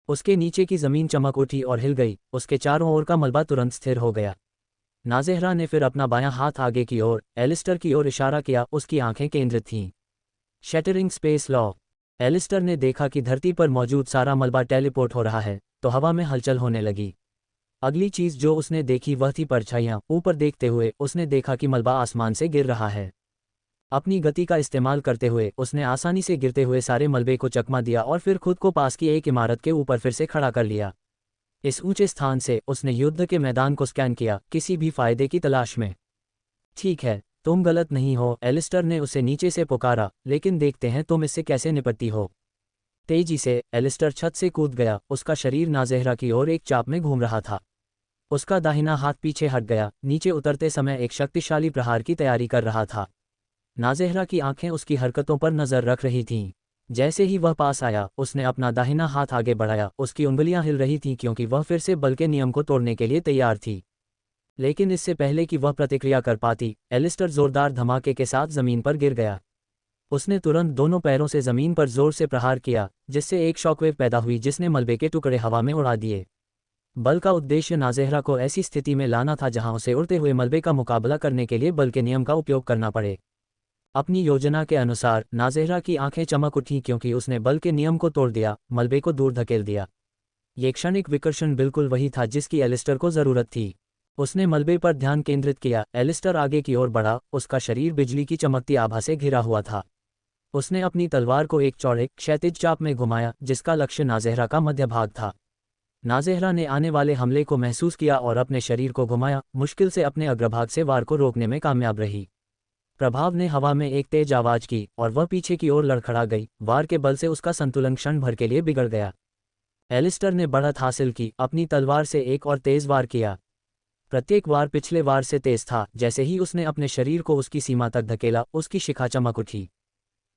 उसके नीचे की जमीन चमक उठी और हिल गई। उसके चारों ओर का मलबा तुरंत स्थिर हो गया। नाज़ेहरा ने फिर अपना बायां हाथ आगे की ओर एलिस्टर की ओर इशारा किया। उसकी आंखें केंद्रित थीं। Shattering space law. एलिस्टर ने देखा कि धरती पर मौजूद सारा मलबा टेलीपोर्ट हो रहा है, तो हवा में हलचल होने लगी। अगली चीज जो उसने देखी वह थी परछाइयां। ऊपर देखते हुए उसने देखा कि मलबा आसमान से गिर रहा है। अपनी गति का इस्तेमाल करते हुए उसने आसानी से गिरते हुए सारे मलबे को चकमा दिया और फिर खुद को पास की एक इमारत के ऊपर फिर से खड़ा कर लिया। इस ऊंचे स्थान से उसने युद्ध के मैदान को स्कैन किया, किसी भी फायदे की तलाश में। ठीक है, तुम गलत नहीं हो, एलिस्टर ने उसे नीचे से पुकारा, लेकिन देखते हैं तुम इससे कैसे निपटती हो। तेजी से एलिस्टर छत से कूद गया। उसका शरीर नाज़ेहरा की ओर एक चाप में घूम रहा था। उसका दाहिना हाथ पीछे हट गया, नीचे उतरते समय एक शक्तिशाली प्रहार की तैयारी कर रहा था। नाज़ेहरा की आंखें उसकी हरकतों पर नजर रख रही थीं। जैसे ही वह पास आया, उसने अपना दाहिना हाथ आगे बढ़ाया। उसकी उंगलियां हिल रही थीं क्योंकि वह फिर से बल के नियम को तोड़ने के लिए तैयार थी। लेकिन इससे पहले कि वह प्रतिक्रिया कर पाती, एलिस्टर जोरदार धमाके के साथ जमीन पर गिर गया। उसने तुरंत दोनों पैरों से जमीन पर जोर से प्रहार किया, जिससे एक शॉकवेव पैदा हुई जिसने मलबे के टुकड़े हवा में उड़ा दिए। बल का उद्देश्य नाज़ेहरा को ऐसी स्थिति में लाना था जहां उसे उड़ते हुए मलबे का मुकाबला करने के लिए बल के नियम का उपयोग करना पड़े। अपनी योजना के अनुसार नाज़ेहरा की आंखें चमक उठीं क्योंकि उसने बल के नियम को तोड़ दिया, मलबे को दूर धकेल दिया। ये क्षणिक विकर्षण बिल्कुल वही था जिसकी एलिस्टर को जरूरत थी। उसने मलबे पर ध्यान केंद्रित किया। एलिस्टर आगे की ओर बढ़ा, उसका शरीर बिजली की चमकती आभा से घिरा हुआ था। उसने अपनी तलवार को एक चौड़े क्षैतिज चाप में घुमाया, जिसका लक्ष्य नाज़ेहरा का मध्य भाग था। नाज़ेहरा ने आने वाले हमले को महसूस किया और अपने शरीर को घुमाया, मुश्किल से अपने अग्रभाग से वार को रोकने में कामयाब रही। प्रभाव ने हवा में एक तेज आवाज की और वह पीछे की ओर लड़खड़ा गई। वार के बल से उसका संतुलन क्षण भर के लिए बिगड़ गया। एलिस्टर ने बढ़त हासिल की, अपनी तलवार से एक और तेज वार किया। प्रत्येक वार पिछले वार से तेज था। जैसे ही उसने अपने शरीर को उसकी सीमा तक धकेला, उसकी शिखा चमक उठी।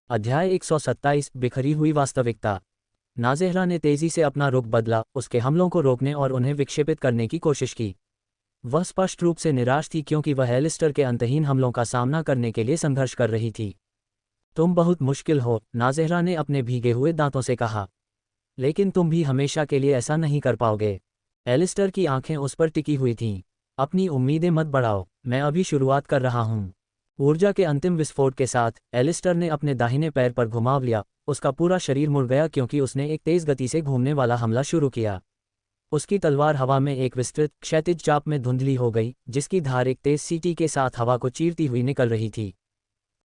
अध्याय 127 बिखरी हुई वास्तविकता। नाज़ेहरा ने तेजी से अपना रुख बदला, उसके हमलों को रोकने और उन्हें विक्षेपित करने की कोशिश की। वह स्पष्ट रूप से निराश थी क्योंकि वह एलिस्टर के अंतहीन हमलों का सामना करने के लिए संघर्ष कर रही थी। तुम बहुत मुश्किल हो, नाज़ेहरा ने अपने भीगे हुए दांतों से कहा। लेकिन तुम भी हमेशा के लिए ऐसा नहीं कर पाओगे। एलिस्टर की आंखें उस पर टिकी हुई थीं। अपनी उम्मीदें मत बढ़ाओ, मैं अभी शुरुआत कर रहा हूँ। ऊर्जा के अंतिम विस्फोट के साथ एलिस्टर ने अपने दाहिने पैर पर घुमाव लिया। उसका पूरा शरीर मुड़ गया क्योंकि उसने एक तेज गति से घूमने वाला हमला शुरू किया। उसकी तलवार हवा में एक विस्तृत क्षैतिज चाप में धुंधली हो गई, जिसकी धार एक तेज सीटी के साथ हवा को चीरती हुई निकल रही थी।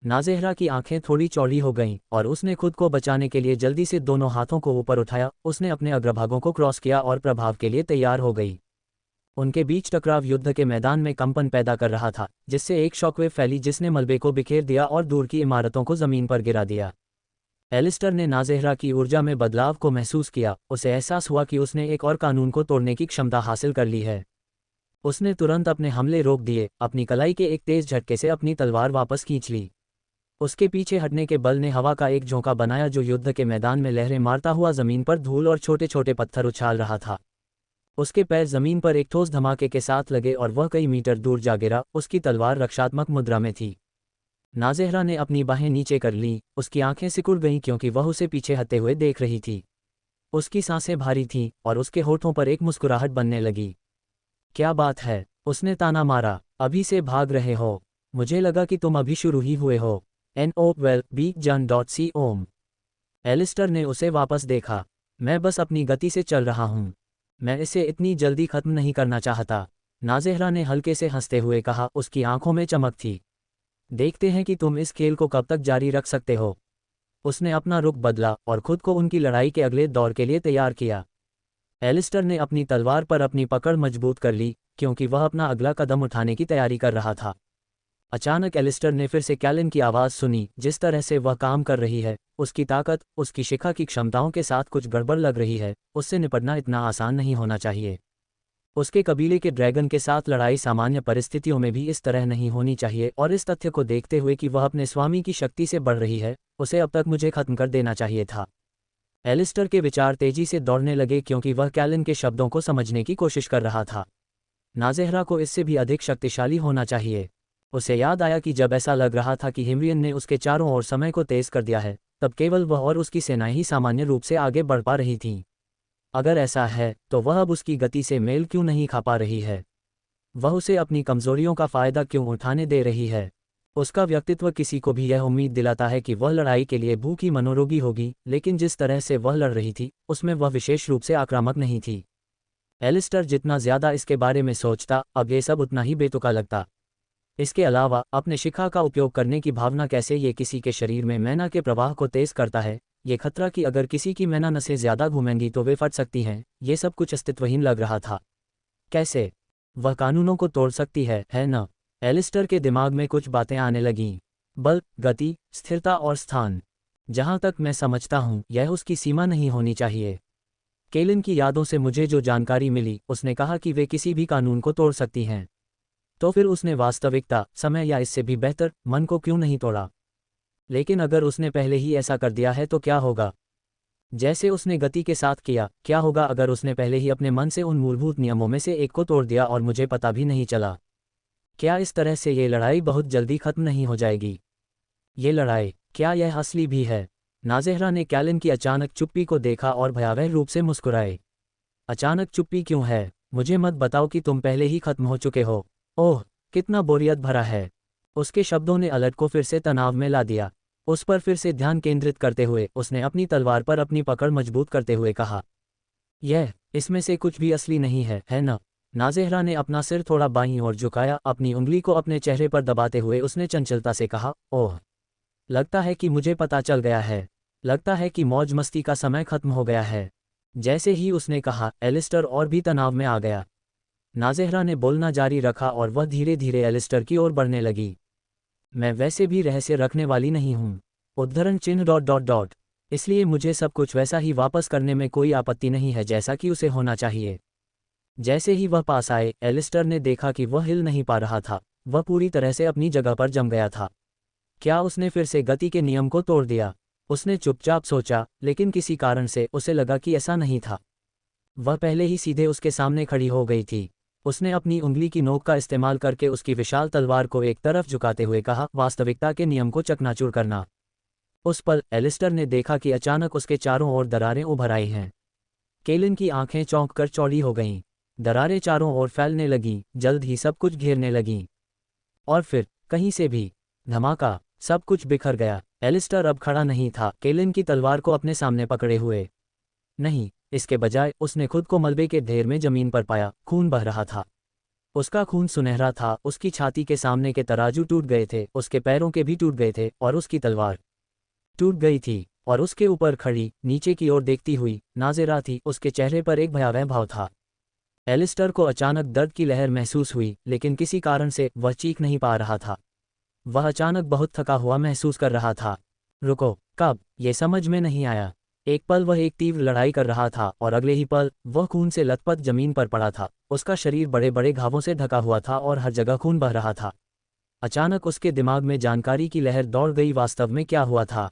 नाज़ेहरा की आंखें थोड़ी चौड़ी हो गईं और उसने खुद को बचाने के लिए जल्दी से दोनों हाथों को ऊपर उठाया। उसने अपने अग्रभागों को क्रॉस किया और प्रभाव के लिए तैयार हो गई। उनके बीच टकराव युद्ध के मैदान में कंपन पैदा कर रहा था, जिससे एक शॉकवेव फैली जिसने मलबे को बिखेर दिया और दूर की इमारतों को जमीन पर गिरा दिया। एलिस्टर ने नाज़ेहरा की ऊर्जा में बदलाव को महसूस किया। उसे एहसास हुआ कि उसने एक और कानून को तोड़ने की क्षमता हासिल कर ली है। उसने तुरंत अपने हमले रोक दिए, अपनी कलाई के एक तेज झटके से अपनी तलवार वापस खींच ली। उसके पीछे हटने के बल ने हवा का एक झोंका बनाया जो युद्ध के मैदान में लहरें मारता हुआ जमीन पर धूल और छोटे छोटे पत्थर उछाल रहा था। उसके पैर जमीन पर एक ठोस धमाके के साथ लगे और वह कई मीटर दूर जा गिरा। उसकी तलवार रक्षात्मक मुद्रा में थी। नाज़ेहरा ने अपनी बाहें नीचे कर लीं। उसकी आंखें सिकुड़ गईं क्योंकि वह उसे पीछे हटते हुए देख रही थी। उसकी सांसें भारी थीं और उसके होठों पर एक मुस्कुराहट बनने लगी। क्या बात है? उसने ताना मारा। अभी से भाग रहे हो? मुझे लगा कि तुम अभी शुरू ही हुए हो। NOWELL-BEACOM। एलिस्टर ने उसे वापस देखा। मैं बस अपनी गति से चल रहा हूँ। मैं इसे इतनी जल्दी खत्म नहीं करना चाहता। नाज़ेहरा ने हल्के से हंसते हुए कहा। उसकी आंखों में चमक थी। देखते हैं कि तुम इस खेल को कब तक जारी रख सकते हो। उसने अपना रुख बदला और खुद को उनकी लड़ाई के अगले दौर के लिए तैयार किया। एलिस्टर ने अपनी तलवार पर अपनी पकड़ मजबूत कर ली क्योंकि वह अपना अगला कदम उठाने की तैयारी कर रहा था। अचानक एलिस्टर ने फिर से कैलन की आवाज़ सुनी। जिस तरह से वह काम कर रही है, उसकी ताकत, उसकी शिखा की क्षमताओं के साथ कुछ गड़बड़ लग रही है। उससे निपटना इतना आसान नहीं होना चाहिए। उसके कबीले के ड्रैगन के साथ लड़ाई सामान्य परिस्थितियों में भी इस तरह नहीं होनी चाहिए और इस तथ्य को देखते हुए कि वह अपने स्वामी की शक्ति से बढ़ रही है, उसे अब तक मुझे खत्म कर देना चाहिए था। एलिस्टर के विचार तेजी से दौड़ने लगे क्योंकि वह कैलन के शब्दों को समझने की कोशिश कर रहा था। नाज़ेहरा को इससे भी अधिक शक्तिशाली होना चाहिए। उसे याद आया कि जब ऐसा लग रहा था कि हिमरियन ने उसके चारों ओर समय को तेज कर दिया है, तब केवल वह और उसकी सेनाएं ही सामान्य रूप से आगे बढ़ पा रही थीं। अगर ऐसा है तो वह अब उसकी गति से मेल क्यों नहीं खा पा रही है? वह उसे अपनी कमजोरियों का फायदा क्यों उठाने दे रही है? उसका व्यक्तित्व किसी को भी यह उम्मीद दिलाता है कि वह लड़ाई के लिए भूखी मनोरोगी होगी, लेकिन जिस तरह से वह लड़ रही थी, उसमें वह विशेष रूप से आक्रामक नहीं थी। एलिस्टर जितना ज्यादा इसके बारे में सोचता, अब ये सब उतना ही बेतुका लगता। इसके अलावा अपने शिखा का उपयोग करने की भावना कैसे ये किसी के शरीर में मैना के प्रवाह को तेज करता है, ये खतरा कि अगर किसी की मैना नसें ज्यादा घूमेंगी तो वे फट सकती हैं, ये सब कुछ अस्तित्वहीन लग रहा था। कैसे वह कानूनों को तोड़ सकती है न? एलिस्टर के दिमाग में कुछ बातें आने लगीं। बल, गति, स्थिरता और स्थान। जहां तक मैं समझता हूं, यह उसकी सीमा नहीं होनी चाहिए। केलिन की यादों से मुझे जो जानकारी मिली, उसने कहा कि वे किसी भी कानून को तोड़ सकती हैं। तो फिर उसने वास्तविकता, समय या इससे भी बेहतर, मन को क्यों नहीं तोड़ा? लेकिन अगर उसने पहले ही ऐसा कर दिया है तो क्या होगा? जैसे उसने गति के साथ किया, क्या होगा अगर उसने पहले ही अपने मन से उन मूलभूत नियमों में से एक को तोड़ दिया और मुझे पता भी नहीं चला? क्या इस तरह से ये लड़ाई बहुत जल्दी खत्म नहीं हो जाएगी? ये लड़ाई, क्या यह असली भी है? नाज़ेहरा ने कैलिन की अचानक चुप्पी को देखा और भयावह रूप से मुस्कुराए। अचानक चुप्पी क्यों है? मुझे मत बताओ कि तुम पहले ही खत्म हो चुके हो। ओह, कितना बोरियत भरा है। उसके शब्दों ने अलर्ट को फिर से तनाव में ला दिया। उस पर फिर से ध्यान केंद्रित करते हुए उसने अपनी तलवार पर अपनी पकड़ मजबूत करते हुए कहा, इसमें से कुछ भी असली नहीं है न? नाज़ेहरा ने अपना सिर थोड़ा बाईं ओर झुकाया। अपनी उंगली को अपने चेहरे पर दबाते हुए उसने चंचलता से कहा, ओह, लगता है कि मुझे पता चल गया है। लगता है कि मौज मस्ती का समय खत्म हो गया है। जैसे ही उसने कहा, एलिस्टर और भी तनाव में आ गया। नाज़ेहरा ने बोलना जारी रखा और वह धीरे धीरे एलिस्टर की ओर बढ़ने लगी। मैं वैसे भी रहस्य रखने वाली नहीं हूँ। उद्धरण चिन्ह ... इसलिए मुझे सब कुछ वैसा ही वापस करने में कोई आपत्ति नहीं है जैसा कि उसे होना चाहिए। जैसे ही वह पास आए, एलिस्टर ने देखा कि वह हिल नहीं पा रहा था। वह पूरी तरह से अपनी जगह पर जम गया था। क्या उसने फिर से गति के नियम को तोड़ दिया? उसने चुपचाप सोचा, लेकिन किसी कारण से उसे लगा कि ऐसा नहीं था। वह पहले ही सीधे उसके सामने खड़ी हो गई थी। उसने अपनी उंगली की नोक का इस्तेमाल करके उसकी विशाल तलवार को एक तरफ झुकाते हुए कहा, वास्तविकता के नियम को चकनाचूर करना। उस पल एलिस्टर ने देखा कि अचानक उसके चारों ओर दरारें उभर आई हैं। केलिन की आंखें चौंक कर चौड़ी हो गईं। दरारें चारों ओर फैलने लगीं, जल्द ही सब कुछ घेरने लगीं। और फिर कहीं से भी धमाका, सब कुछ बिखर गया। एलिस्टर अब खड़ा नहीं था, केलिन की तलवार को अपने सामने पकड़े हुए। नहीं, इसके बजाय उसने खुद को मलबे के ढेर में जमीन पर पाया। खून बह रहा था। उसका खून सुनहरा था, उसकी छाती के सामने के तराजू टूट गए थे, उसके पैरों के भी टूट गए थे, और उसकी तलवार टूट गई थी। और उसके ऊपर खड़ी, नीचे की ओर देखती हुई नाज़ेरा थी। उसके चेहरे पर एक भयावह भाव था। एलिस्टर को अचानक दर्द की लहर महसूस हुई, लेकिन किसी कारण से वह चीख नहीं पा रहा था। वह अचानक बहुत थका हुआ महसूस कर रहा था। रुको, कब? ये समझ में नहीं आया। एक पल वह एक तीव्र लड़ाई कर रहा था और अगले ही पल वह खून से लथपथ जमीन पर पड़ा था। उसका शरीर बड़े बड़े घावों से ढका हुआ था और हर जगह खून बह रहा था। अचानक उसके दिमाग में जानकारी की लहर दौड़ गई। वास्तव में क्या हुआ था?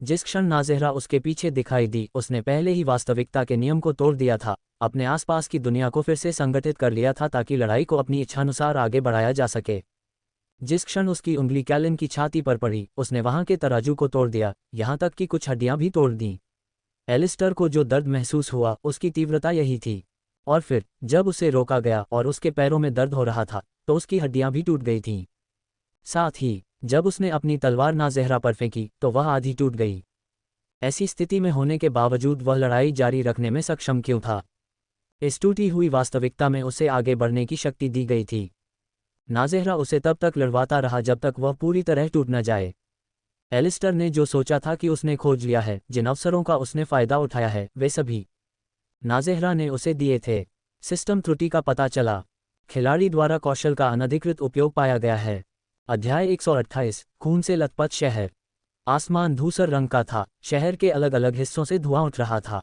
जिस क्षण नाज़ेहरा उसके पीछे दिखाई दी, उसने पहले ही वास्तविकता के नियम को तोड़ दिया था, अपने आसपास की दुनिया को फिर से संगठित कर लिया था ताकि लड़ाई को अपनी इच्छानुसार आगे बढ़ाया जा सके। जिस क्षण उसकी उंगली कैलिन की छाती पर पड़ी, उसने वहां के तराजू को तोड़ दिया, यहां तक कि कुछ हड्डियां भी तोड़ दीं। एलिस्टर को जो दर्द महसूस हुआ, उसकी तीव्रता यही थी। और फिर जब उसे रोका गया और उसके पैरों में दर्द हो रहा था, तो उसकी हड्डियां भी टूट गई थीं। साथ ही जब उसने अपनी तलवार नाज़ेहरा पर फेंकी, तो वह आधी टूट गई। ऐसी स्थिति में होने के बावजूद वह लड़ाई जारी रखने में सक्षम क्यों था? इस टूटी हुई वास्तविकता में उसे आगे बढ़ने की शक्ति दी गई थी। नाज़ेहरा उसे तब तक लड़वाता रहा जब तक वह पूरी तरह टूट न जाए। एलिस्टर ने जो सोचा था कि उसने खोज लिया है, जिन अवसरों का उसने फ़ायदा उठाया है, वे सभी नाज़ेहरा ने उसे दिए थे। सिस्टम त्रुटि का पता चला। खिलाड़ी द्वारा कौशल का अनधिकृत उपयोग पाया गया है। अध्याय 128, खून से लथपथ शहर। आसमान धूसर रंग का था। शहर के अलग अलग हिस्सों से धुआं उठ रहा था।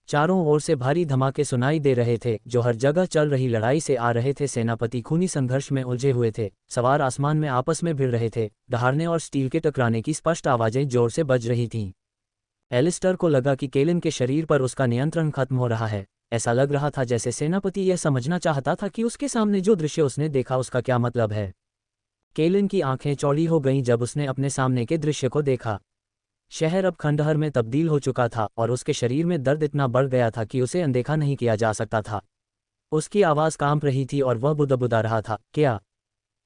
चारों ओर से भारी धमाके सुनाई दे रहे थे, जो हर जगह चल रही लड़ाई से आ रहे थे। सेनापति खूनी संघर्ष में उलझे हुए थे। सवार आसमान में आपस में भिड़ रहे थे। दहाड़ने और स्टील के टकराने की स्पष्ट आवाजें जोर से बज रही थीं। एलिस्टर को लगा कि केलिन के शरीर पर उसका नियंत्रण खत्म हो रहा है। ऐसा लग रहा था जैसे सेनापति यह समझना चाहता था कि उसके सामने जो दृश्य उसने देखा उसका क्या मतलब है। केलिन की आंखें चौड़ी हो गईं जब उसने अपने सामने के दृश्य को देखा। शहर अब खंडहर में तब्दील हो चुका था और उसके शरीर में दर्द इतना बढ़ गया था कि उसे अनदेखा नहीं किया जा सकता था। उसकी आवाज़ कांप रही थी और वह बुदबुदा रहा था,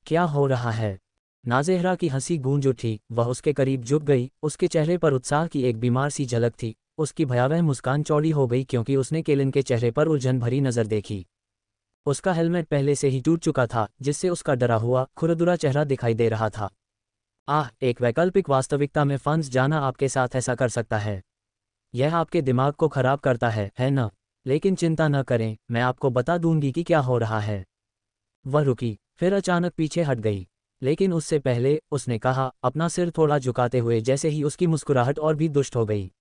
क्या हो रहा है? नाज़ेहरा की हंसी गूंज उठी। वह उसके करीब झुक गई। उसके चेहरे पर उत्साह की एक बीमार सी झलक थी। उसकी भयावह मुस्कान चौड़ी हो गई क्योंकि उसने केलिन के चेहरे पर उलझन भरी नज़र देखी। उसका हेलमेट पहले से ही टूट चुका था, जिससे उसका डरा हुआ, खुरदुरा चेहरा दिखाई दे रहा था। एक वैकल्पिक वास्तविकता में फंस जाना आपके साथ ऐसा कर सकता है। यह आपके दिमाग को खराब करता है न? लेकिन चिंता न करें, मैं आपको बता दूंगी कि क्या हो रहा है। वह रुकी, फिर अचानक पीछे हट गई। लेकिन उससे पहले उसने कहा, अपना सिर थोड़ा झुकाते हुए, जैसे ही उसकी मुस्कुराहट और भी दुष्ट हो गई।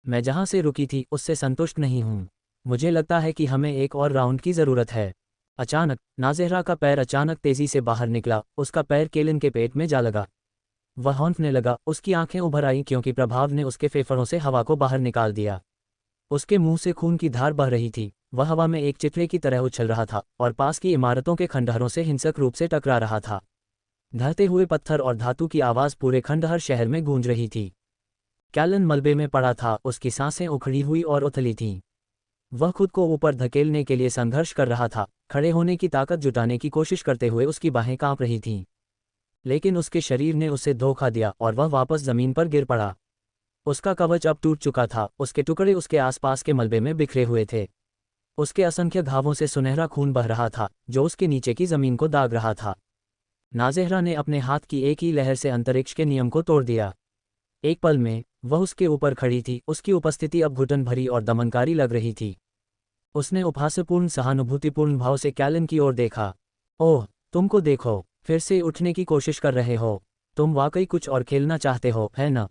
मैं जहां से रुकी थी उससे संतुष्ट नहीं हूं। मुझे लगता है कि हमें एक और राउंड की ज़रूरत है। अचानक नाज़ेहरा का पैर अचानक तेजी से बाहर निकला। उसका पैर केलिन के पेट में जा लगा। वह हौंकने लगा। उसकी आंखें उभर आईं क्योंकि प्रभाव ने उसके फेफड़ों से हवा को बाहर निकाल दिया। उसके मुंह से खून की धार बह रही थी। वह हवा में एक चितरे की तरह उछल रहा था और पास की इमारतों के खंडहरों से हिंसक रूप से टकरा रहा था। ढहते हुए पत्थर और धातु की आवाज़ पूरे खंडहर शहर में गूंज रही थी। कैलन मलबे में पड़ा था। उसकी सांसें उखड़ी हुई और उथली थीं। वह खुद को ऊपर धकेलने के लिए संघर्ष कर रहा था। खड़े होने की ताकत जुटाने की कोशिश करते हुए उसकी बाहें कांप रही थीं। लेकिन उसके शरीर ने उसे धोखा दिया और वह वापस जमीन पर गिर पड़ा। उसका कवच अब टूट चुका था। उसके टुकड़े उसके आसपास के मलबे में बिखरे हुए थे। उसके असंख्य घावों से सुनहरा खून बह रहा था, जो उसके नीचे की जमीन को दाग रहा था। नाज़ेहरा ने अपने हाथ की एक ही लहर से अंतरिक्ष के नियम को तोड़ दिया। एक पल में वह उसके ऊपर खड़ी थी। उसकी उपस्थिति अब घुटन भरी और दमनकारी लग रही थी। उसने उपहासपूर्ण सहानुभूतिपूर्ण भाव से कैलन की ओर देखा। ओह, तुमको देखो, फिर से उठने की कोशिश कर रहे हो। तुम वाकई कुछ और खेलना चाहते हो, है न?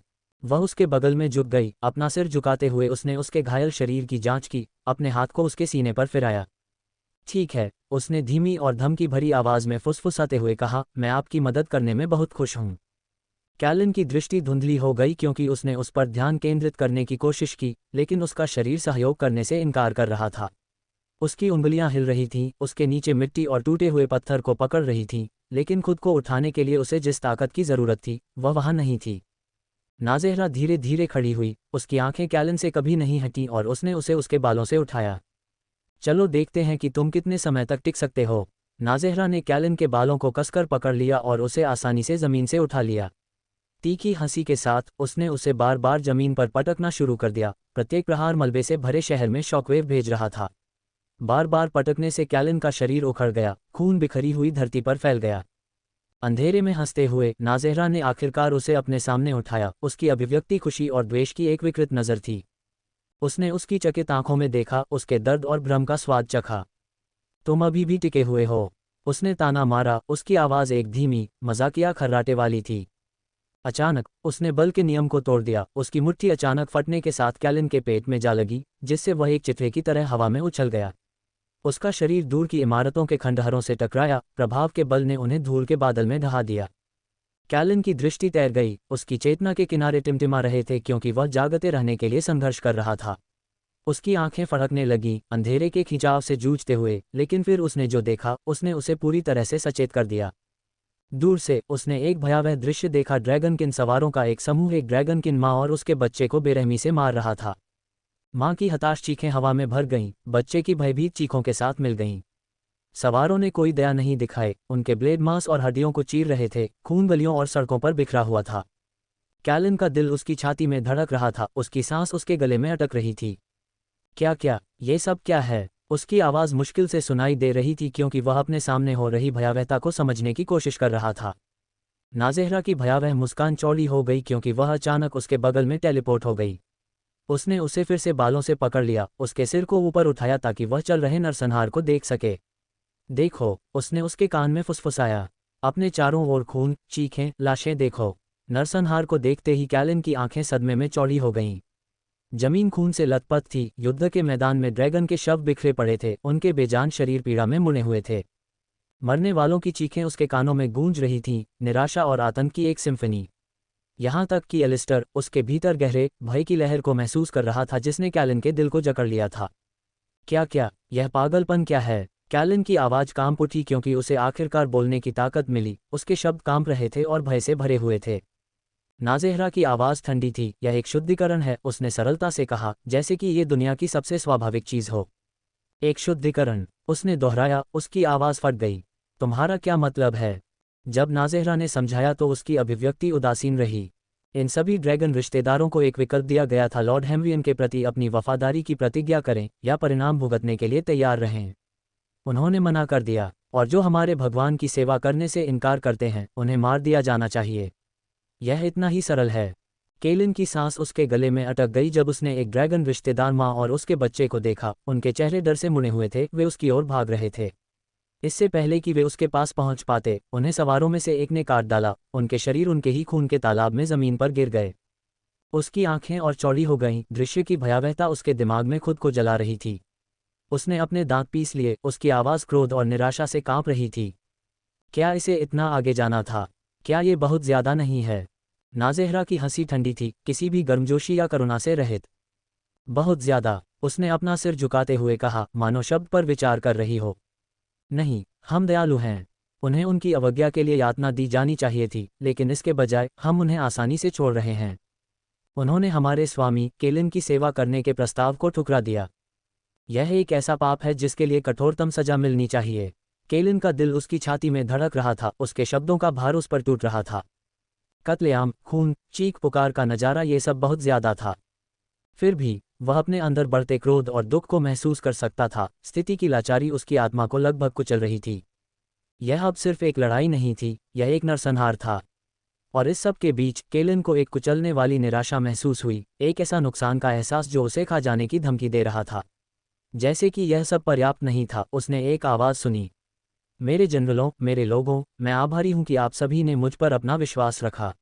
वह उसके बगल में झुक गई। अपना सिर झुकाते हुए उसने उसके घायल शरीर की जांच की, अपने हाथ को उसके सीने पर फिराया। ठीक है, उसने धीमी और धमकी भरी आवाज में फुसफुसाते हुए कहा, मैं आपकी मदद करने में बहुत खुश हूं। कैलन की दृष्टि धुंधली हो गई क्योंकि उसने उस पर ध्यान केंद्रित करने की कोशिश की, लेकिन उसका शरीर सहयोग करने से इनकार कर रहा था। उसकी उंगलियां हिल रही थीं, उसके नीचे मिट्टी और टूटे हुए पत्थर को पकड़ रही थीं, लेकिन खुद को उठाने के लिए उसे जिस ताकत की जरूरत थी वह वहां नहीं थी। नाज़ेहरा धीरे धीरे खड़ी हुई, उसकी आंखें कैलन से कभी नहीं हटीं और उसने उसे उसके बालों से उठाया। चलो देखते हैं कि तुम कितने समय तक टिक सकते हो। नाज़ेहरा ने कैलन के बालों को कसकर पकड़ लिया और उसे आसानी से जमीन से उठा लिया। तीखी हंसी के साथ उसने उसे बार बार जमीन पर पटकना शुरू कर दिया। प्रत्येक प्रहार मलबे से भरे शहर में शॉकवेव भेज रहा था। बार बार पटकने से कैलन का शरीर उखड़ गया, खून बिखरी हुई धरती पर फैल गया। अंधेरे में हंसते हुए नाज़ेहरा ने आखिरकार उसे अपने सामने उठाया। उसकी अभिव्यक्ति खुशी और द्वेष की एक विकृत नज़र थी। उसने उसकी चकित आंखों में देखा, उसके दर्द और भ्रम का स्वाद चखा। तुम अभी भी टिके हुए हो, उसने ताना मारा। उसकी आवाज़ एक धीमी, मजाकिया खर्राटे वाली थी। अचानक उसने बल के नियम को तोड़ दिया। उसकी मुट्ठी अचानक फटने के साथ कैलन के पेट में जा लगी, जिससे वह एक चिट्ठे की तरह हवा में उछल गया। उसका शरीर दूर की इमारतों के खंडहरों से टकराया। प्रभाव के बल ने उन्हें धूल के बादल में ढहा दिया। कैलन की दृष्टि तैर गई। उसकी चेतना के किनारे टिमटिमा रहे थे क्योंकि वह जागते रहने के लिए संघर्ष कर रहा था। उसकी आंखें फड़कने लगीं, अंधेरे के खिंचाव से जूझते हुए, लेकिन फिर उसने जो देखा उसने उसे पूरी तरह से सचेत कर दिया। दूर से उसने एक भयावह दृश्य देखा। ड्रैगन किन सवारों का एक समूह एक ड्रैगन किन माँ और उसके बच्चे को बेरहमी से मार रहा था। माँ की हताश चीखें हवा में भर गईं, बच्चे की भयभीत चीखों के साथ मिल गईं। सवारों ने कोई दया नहीं दिखाए, उनके ब्लेड मांस और हड्डियों को चीर रहे थे। खून गलियों और सड़कों पर बिखरा हुआ था। कैलन का दिल उसकी छाती में धड़क रहा था, उसकी सांस उसके गले में अटक रही थी। क्या ये सब क्या है? उसकी आवाज़ मुश्किल से सुनाई दे रही थी क्योंकि वह अपने सामने हो रही भयावहता को समझने की कोशिश कर रहा था। नाज़ेहरा की भयावह मुस्कान चौड़ी हो गई क्योंकि वह अचानक उसके बगल में टेलीपोर्ट हो गई। उसने उसे फिर से बालों से पकड़ लिया, उसके सिर को ऊपर उठाया ताकि वह चल रहे नरसंहार को देख सके। देखो, उसने उसके कान में फुसफुसाया। अपने चारों ओर खून, चीखें, लाशें देखो। नरसंहार को देखते ही कैलन की आंखें सदमे में चौड़ी हो गईं। जमीन खून से लथपथ थी। युद्ध के मैदान में ड्रैगन के शव बिखरे पड़े थे, उनके बेजान शरीर पीड़ा में मुड़े हुए थे। मरने वालों की चीखें उसके कानों में गूंज रही थीं, निराशा और आतंक की एक सिम्फनी। यहाँ तक कि एलिस्टर उसके भीतर गहरे भय की लहर को महसूस कर रहा था जिसने कैलन के दिल को जकड़ लिया था। क्या यह पागलपन क्या है? कैलन की आवाज़ कांप उठी क्योंकि उसे आखिरकार बोलने की ताकत मिली। उसके शब्द कांप रहे थे और भय से भरे हुए थे। नाज़ेहरा की आवाज़ ठंडी थी। यह एक शुद्धिकरण है, उसने सरलता से कहा, जैसे कि ये दुनिया की सबसे स्वाभाविक चीज़ हो। एक शुद्धिकरण, उसने दोहराया। उसकी आवाज़ फट गई। तुम्हारा क्या मतलब है? जब नाज़ेहरा ने समझाया तो उसकी अभिव्यक्ति उदासीन रही। इन सभी ड्रैगन रिश्तेदारों को एक विकल्प दिया गया था, लॉर्ड हेमरियन के प्रति अपनी वफादारी की प्रतिज्ञा करें या परिणाम भुगतने के लिए तैयार रहें। उन्होंने मना कर दिया, और जो हमारे भगवान की सेवा करने से इनकार करते हैं उन्हें मार दिया जाना चाहिए। यह इतना ही सरल है। केलिन की सांस उसके गले में अटक गई जब उसने एक ड्रैगन रिश्तेदार माँ और उसके बच्चे को देखा। उनके चेहरे डर से मुड़े हुए थे, वे उसकी ओर भाग रहे थे। इससे पहले कि वे उसके पास पहुंच पाते, उन्हें सवारों में से एक ने काट डाला। उनके शरीर उनके ही खून के तालाब में जमीन पर गिर गए। उसकी आंखें और चौड़ी हो गईं। दृश्य की भयावहता उसके दिमाग में खुद को जला रही थी। उसने अपने दांत पीस लिए। उसकी आवाज़ क्रोध और निराशा से कांप रही थी। क्या इसे इतना आगे जाना था? क्या ये बहुत ज्यादा नहीं है? नाज़ेहरा की हंसी ठंडी थी, किसी भी गर्मजोशी या करुणा से रहित। बहुत ज्यादा, उसने अपना सिर झुकाते हुए कहा, मानो शब्द पर विचार कर रही हो। नहीं, हम दयालु हैं। उन्हें उनकी अवज्ञा के लिए यातना दी जानी चाहिए थी, लेकिन इसके बजाय हम उन्हें आसानी से छोड़ रहे हैं। उन्होंने हमारे स्वामी केलिन की सेवा करने के प्रस्ताव को ठुकरा दिया। यह एक ऐसा पाप है जिसके लिए कठोरतम सजा मिलनी चाहिए। केलिन का दिल उसकी छाती में धड़क रहा था, उसके शब्दों का भार उस पर टूट रहा था। कत्लेआम, खून, चीख पुकार का नज़ारा, ये सब बहुत ज्यादा था। फिर भी वह अपने अंदर बढ़ते क्रोध और दुख को महसूस कर सकता था। स्थिति की लाचारी उसकी आत्मा को लगभग कुचल रही थी। यह अब सिर्फ एक लड़ाई नहीं थी, यह एक नरसंहार था। और इस सब के बीच केलिन को एक कुचलने वाली निराशा महसूस हुई, एक ऐसा नुकसान का एहसास जो उसे खा जाने की धमकी दे रहा था। जैसे कि यह सब पर्याप्त नहीं था, उसने एक आवाज़ सुनी, मेरे जनरलों, मेरे लोगों, मैं आभारी हूं कि आप सभी ने मुझ पर अपना विश्वास रखा।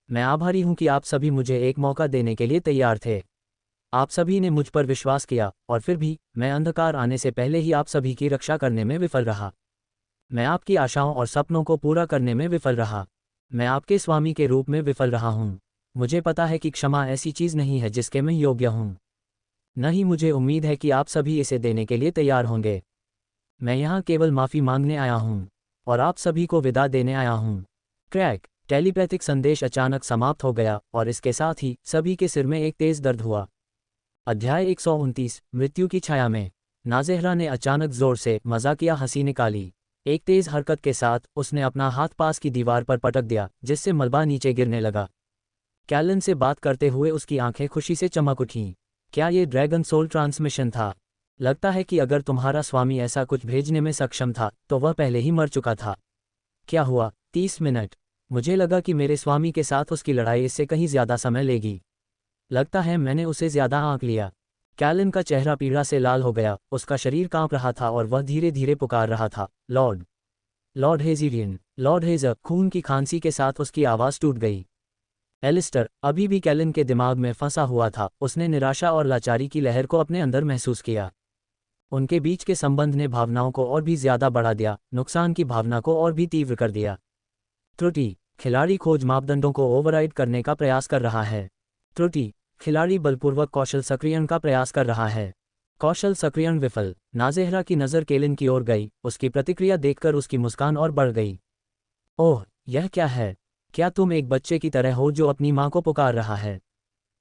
मैं आभारी हूं कि आप सभी मुझे एक मौका देने के लिए तैयार थे। आप सभी ने मुझ पर विश्वास किया, और फिर भी मैं अंधकार आने से पहले ही आप सभी की रक्षा करने में विफल रहा। मैं आपकी आशाओं और सपनों को पूरा करने में विफल रहा। मैं आपके स्वामी के रूप में विफल रहा हूं। मुझे पता है कि क्षमा ऐसी चीज़ नहीं है जिसके मैं योग्य हूं। न ही मुझे उम्मीद है कि आप सभी इसे देने के लिए तैयार होंगे। मैं यहाँ केवल माफ़ी मांगने आया हूँ और आप सभी को विदा देने आया हूँ। क्रैक। टेलीपैथिक संदेश अचानक समाप्त हो गया और इसके साथ ही सभी के सिर में एक तेज दर्द हुआ। अध्याय 129 मृत्यु की छाया में। नाज़ेहरा ने अचानक जोर से मजाकिया हंसी निकाली। एक तेज हरकत के साथ उसने अपना हाथ पास की दीवार पर पटक दिया, जिससे मलबा नीचे गिरने लगा। कैलन से बात करते हुए उसकी आंखें खुशी से चमक उठीं। क्या ये ड्रैगन सोल ट्रांसमिशन था? लगता है कि अगर तुम्हारा स्वामी ऐसा कुछ भेजने में सक्षम था तो वह पहले ही मर चुका था। क्या हुआ? 30 मिनट। मुझे लगा कि मेरे स्वामी के साथ उसकी लड़ाई इससे कहीं ज्यादा समय लेगी। लगता है मैंने उसे ज्यादा आंक लिया। कैलन का चेहरा पीड़ा से लाल हो गया, उसका शरीर कांप रहा था और वह धीरे धीरे पुकार रहा था, लॉर्ड, लॉर्ड हेज़िरियन, लॉर्ड हेज़र। खून की खांसी के साथ उसकी आवाज़ टूट गई। एलिस्टर अभी भी कैलन के दिमाग में फंसा हुआ था। उसने निराशा और लाचारी की लहर को अपने अंदर महसूस किया। उनके बीच के संबंध ने भावनाओं को और भी ज्यादा बढ़ा दिया, नुकसान की भावना को और भी तीव्र कर दिया। त्रुटि। खिलाड़ी खोज मापदंडों को ओवरराइड करने का प्रयास कर रहा है। त्रुटि। खिलाड़ी बलपूर्वक कौशल सक्रियण का प्रयास कर रहा है। कौशल सक्रियण विफल। नाज़ेहरा की नज़र केलिन की ओर गई। उसकी प्रतिक्रिया देखकर उसकी मुस्कान और बढ़ गई। ओह, यह क्या है? क्या तुम एक बच्चे की तरह हो जो अपनी माँ को पुकार रहा है?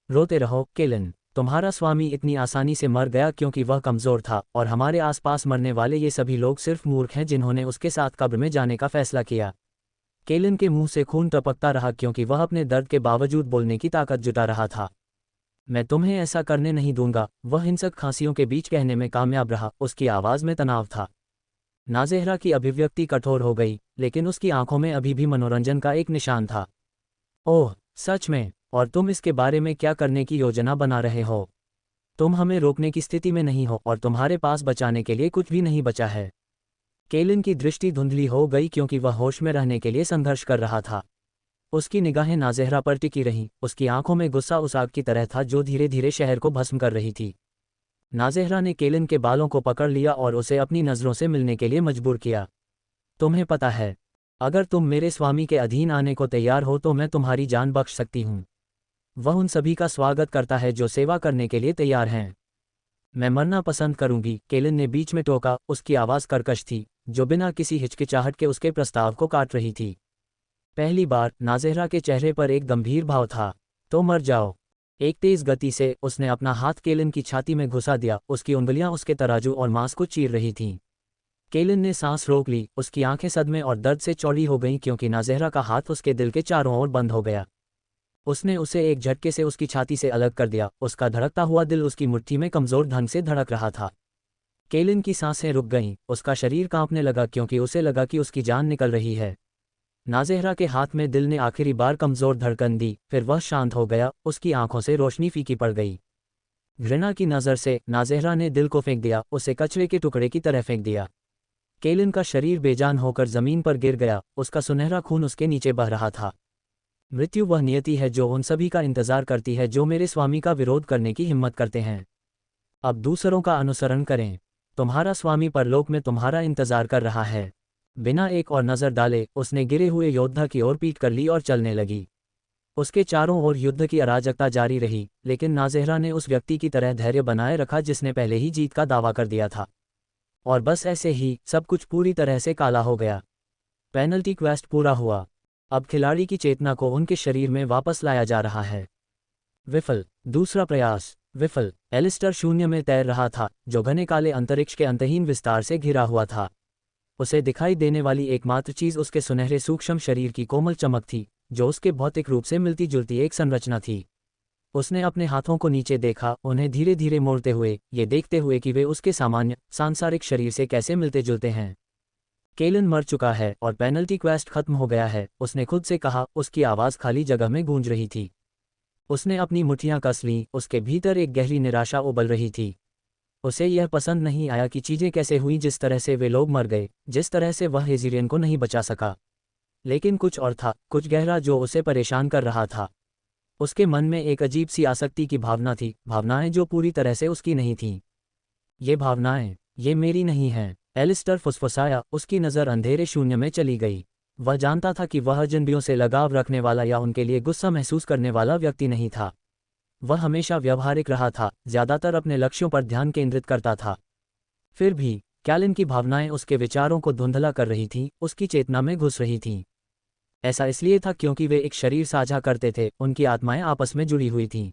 रोते रहो केलिन। तुम्हारा स्वामी इतनी आसानी से मर गया क्योंकि वह कमज़ोर था, और हमारे आसपास मरने वाले ये सभी लोग सिर्फ मूर्ख हैं जिन्होंने उसके साथ कब्र में जाने का फैसला किया। केलिन के मुंह से खून टपकता रहा क्योंकि वह अपने दर्द के बावजूद बोलने की ताकत जुटा रहा था। मैं तुम्हें ऐसा करने नहीं दूंगा, वह हिंसक खांसियों के बीच कहने में कामयाब रहा। उसकी आवाज़ में तनाव था। नाज़ेहरा की अभिव्यक्ति कठोर हो गई, लेकिन उसकी आंखों में अभी भी मनोरंजन का एक निशान था। ओह, सच में? और तुम इसके बारे में क्या करने की योजना बना रहे हो? तुम हमें रोकने की स्थिति में नहीं हो और तुम्हारे पास बचाने के लिए कुछ भी नहीं बचा है। केलिन की दृष्टि धुंधली हो गई क्योंकि वह होश में रहने के लिए संघर्ष कर रहा था। उसकी निगाहें नाज़ेहरा पर टिकी रहीं। उसकी आंखों में गुस्सा उस आग की तरह था जो धीरे धीरे शहर को भस्म कर रही थी। नाज़ेहरा ने केलिन के बालों को पकड़ लिया और उसे अपनी नज़रों से मिलने के लिए मजबूर किया। तुम्हें पता है, अगर तुम मेरे स्वामी के अधीन आने को तैयार हो तो मैं तुम्हारी जान बख्श सकती हूँ। वह उन सभी का स्वागत करता है जो सेवा करने के लिए तैयार हैं। मैं मरना पसंद करूंगी, केलिन ने बीच में टोका। उसकी आवाज़ कर्कश थी, जो बिना किसी हिचकिचाहट के उसके प्रस्ताव को काट रही थी। पहली बार नाज़ेहरा के चेहरे पर एक गंभीर भाव था। तो मर जाओ। एक तेज गति से उसने अपना हाथ केलिन की छाती में घुसा दिया। उसकी उंगलियां उसके तराजू और मांस को चीर रही थीं। केलिन ने सांस रोक ली। उसकी आंखें सदमे और दर्द से चौड़ी हो गईं क्योंकि नाज़ेहरा का हाथ उसके दिल के चारों ओर बंद हो गया। उसने उसे एक झटके से उसकी छाती से अलग कर दिया। उसका धड़कता हुआ दिल उसकी मुट्ठी में कमज़ोर ढंग से धड़क रहा था। केलिन की सांसें रुक गईं। उसका शरीर कांपने लगा क्योंकि उसे लगा कि उसकी जान निकल रही है। नाज़ेहरा के हाथ में दिल ने आखिरी बार कमज़ोर धड़कन दी, फिर वह शांत हो गया। उसकी आंखों से रोशनी फीकी पड़ गई। घृणा की नज़र से नाज़ेहरा ने दिल को फेंक दिया, उसे कचरे के टुकड़े की तरह फेंक दिया। केलिन का शरीर बेजान होकर ज़मीन पर गिर गया। उसका सुनहरा खून उसके नीचे बह रहा था। मृत्यु वह नियति है जो उन सभी का इंतज़ार करती है जो मेरे स्वामी का विरोध करने की हिम्मत करते हैं। अब दूसरों का अनुसरण करें। तुम्हारा स्वामी परलोक में तुम्हारा इंतज़ार कर रहा है। बिना एक और नज़र डाले उसने गिरे हुए योद्धा की ओर पीट कर ली और चलने लगी। उसके चारों ओर युद्ध की अराजकता जारी रही, लेकिन नाज़ेहरा ने उस व्यक्ति की तरह धैर्य बनाए रखा जिसने पहले ही जीत का दावा कर दिया था। और बस ऐसे ही सब कुछ पूरी तरह से काला हो गया। पेनल्टी क्वेस्ट पूरा हुआ। अब खिलाड़ी की चेतना को उनके शरीर में वापस लाया जा रहा है। विफल। दूसरा प्रयास विफल। एलिस्टर शून्य में तैर रहा था, जो घने काले अंतरिक्ष के अंतहीन विस्तार से घिरा हुआ था। उसे दिखाई देने वाली एकमात्र चीज़ उसके सुनहरे सूक्ष्म शरीर की कोमल चमक थी, जो उसके भौतिक रूप से मिलती जुलती एक संरचना थी। उसने अपने हाथों को नीचे देखा, उन्हें धीरे धीरे मोड़ते हुए, ये देखते हुए कि वे उसके सामान्य सांसारिक शरीर से कैसे मिलते जुलते हैं। केलिन मर चुका है और पेनल्टी क्वेस्ट खत्म हो गया है, उसने खुद से कहा। उसकी आवाज़ खाली जगह में गूंज रही थी। उसने अपनी मुट्ठियां कस लीं। उसके भीतर एक गहरी निराशा उबल रही थी। उसे यह पसंद नहीं आया कि चीज़ें कैसे हुईं, जिस तरह से वे लोग मर गए, जिस तरह से वह हेज़िरियन को नहीं बचा सका। लेकिन कुछ और था, कुछ गहरा जो उसे परेशान कर रहा था। उसके मन में एक अजीब सी आसक्ति की भावना थी, भावनाएं जो पूरी तरह से उसकी नहीं थीं। ये भावनाएं, ये मेरी नहीं हैं, एलिस्टर फुसफुसाया। उसकी नज़र अंधेरे शून्य में चली गई। वह जानता था कि वह अजनबियों से लगाव रखने वाला या उनके लिए गुस्सा महसूस करने वाला व्यक्ति नहीं था। वह हमेशा व्यवहारिक रहा था, ज़्यादातर अपने लक्ष्यों पर ध्यान केंद्रित करता था। फिर भी कैलिन की भावनाएं उसके विचारों को धुंधला कर रही थीं, उसकी चेतना में घुस रही थीं। ऐसा इसलिए था क्योंकि वे एक शरीर साझा करते थे, उनकी आत्माएं आपस में जुड़ी हुई थीं।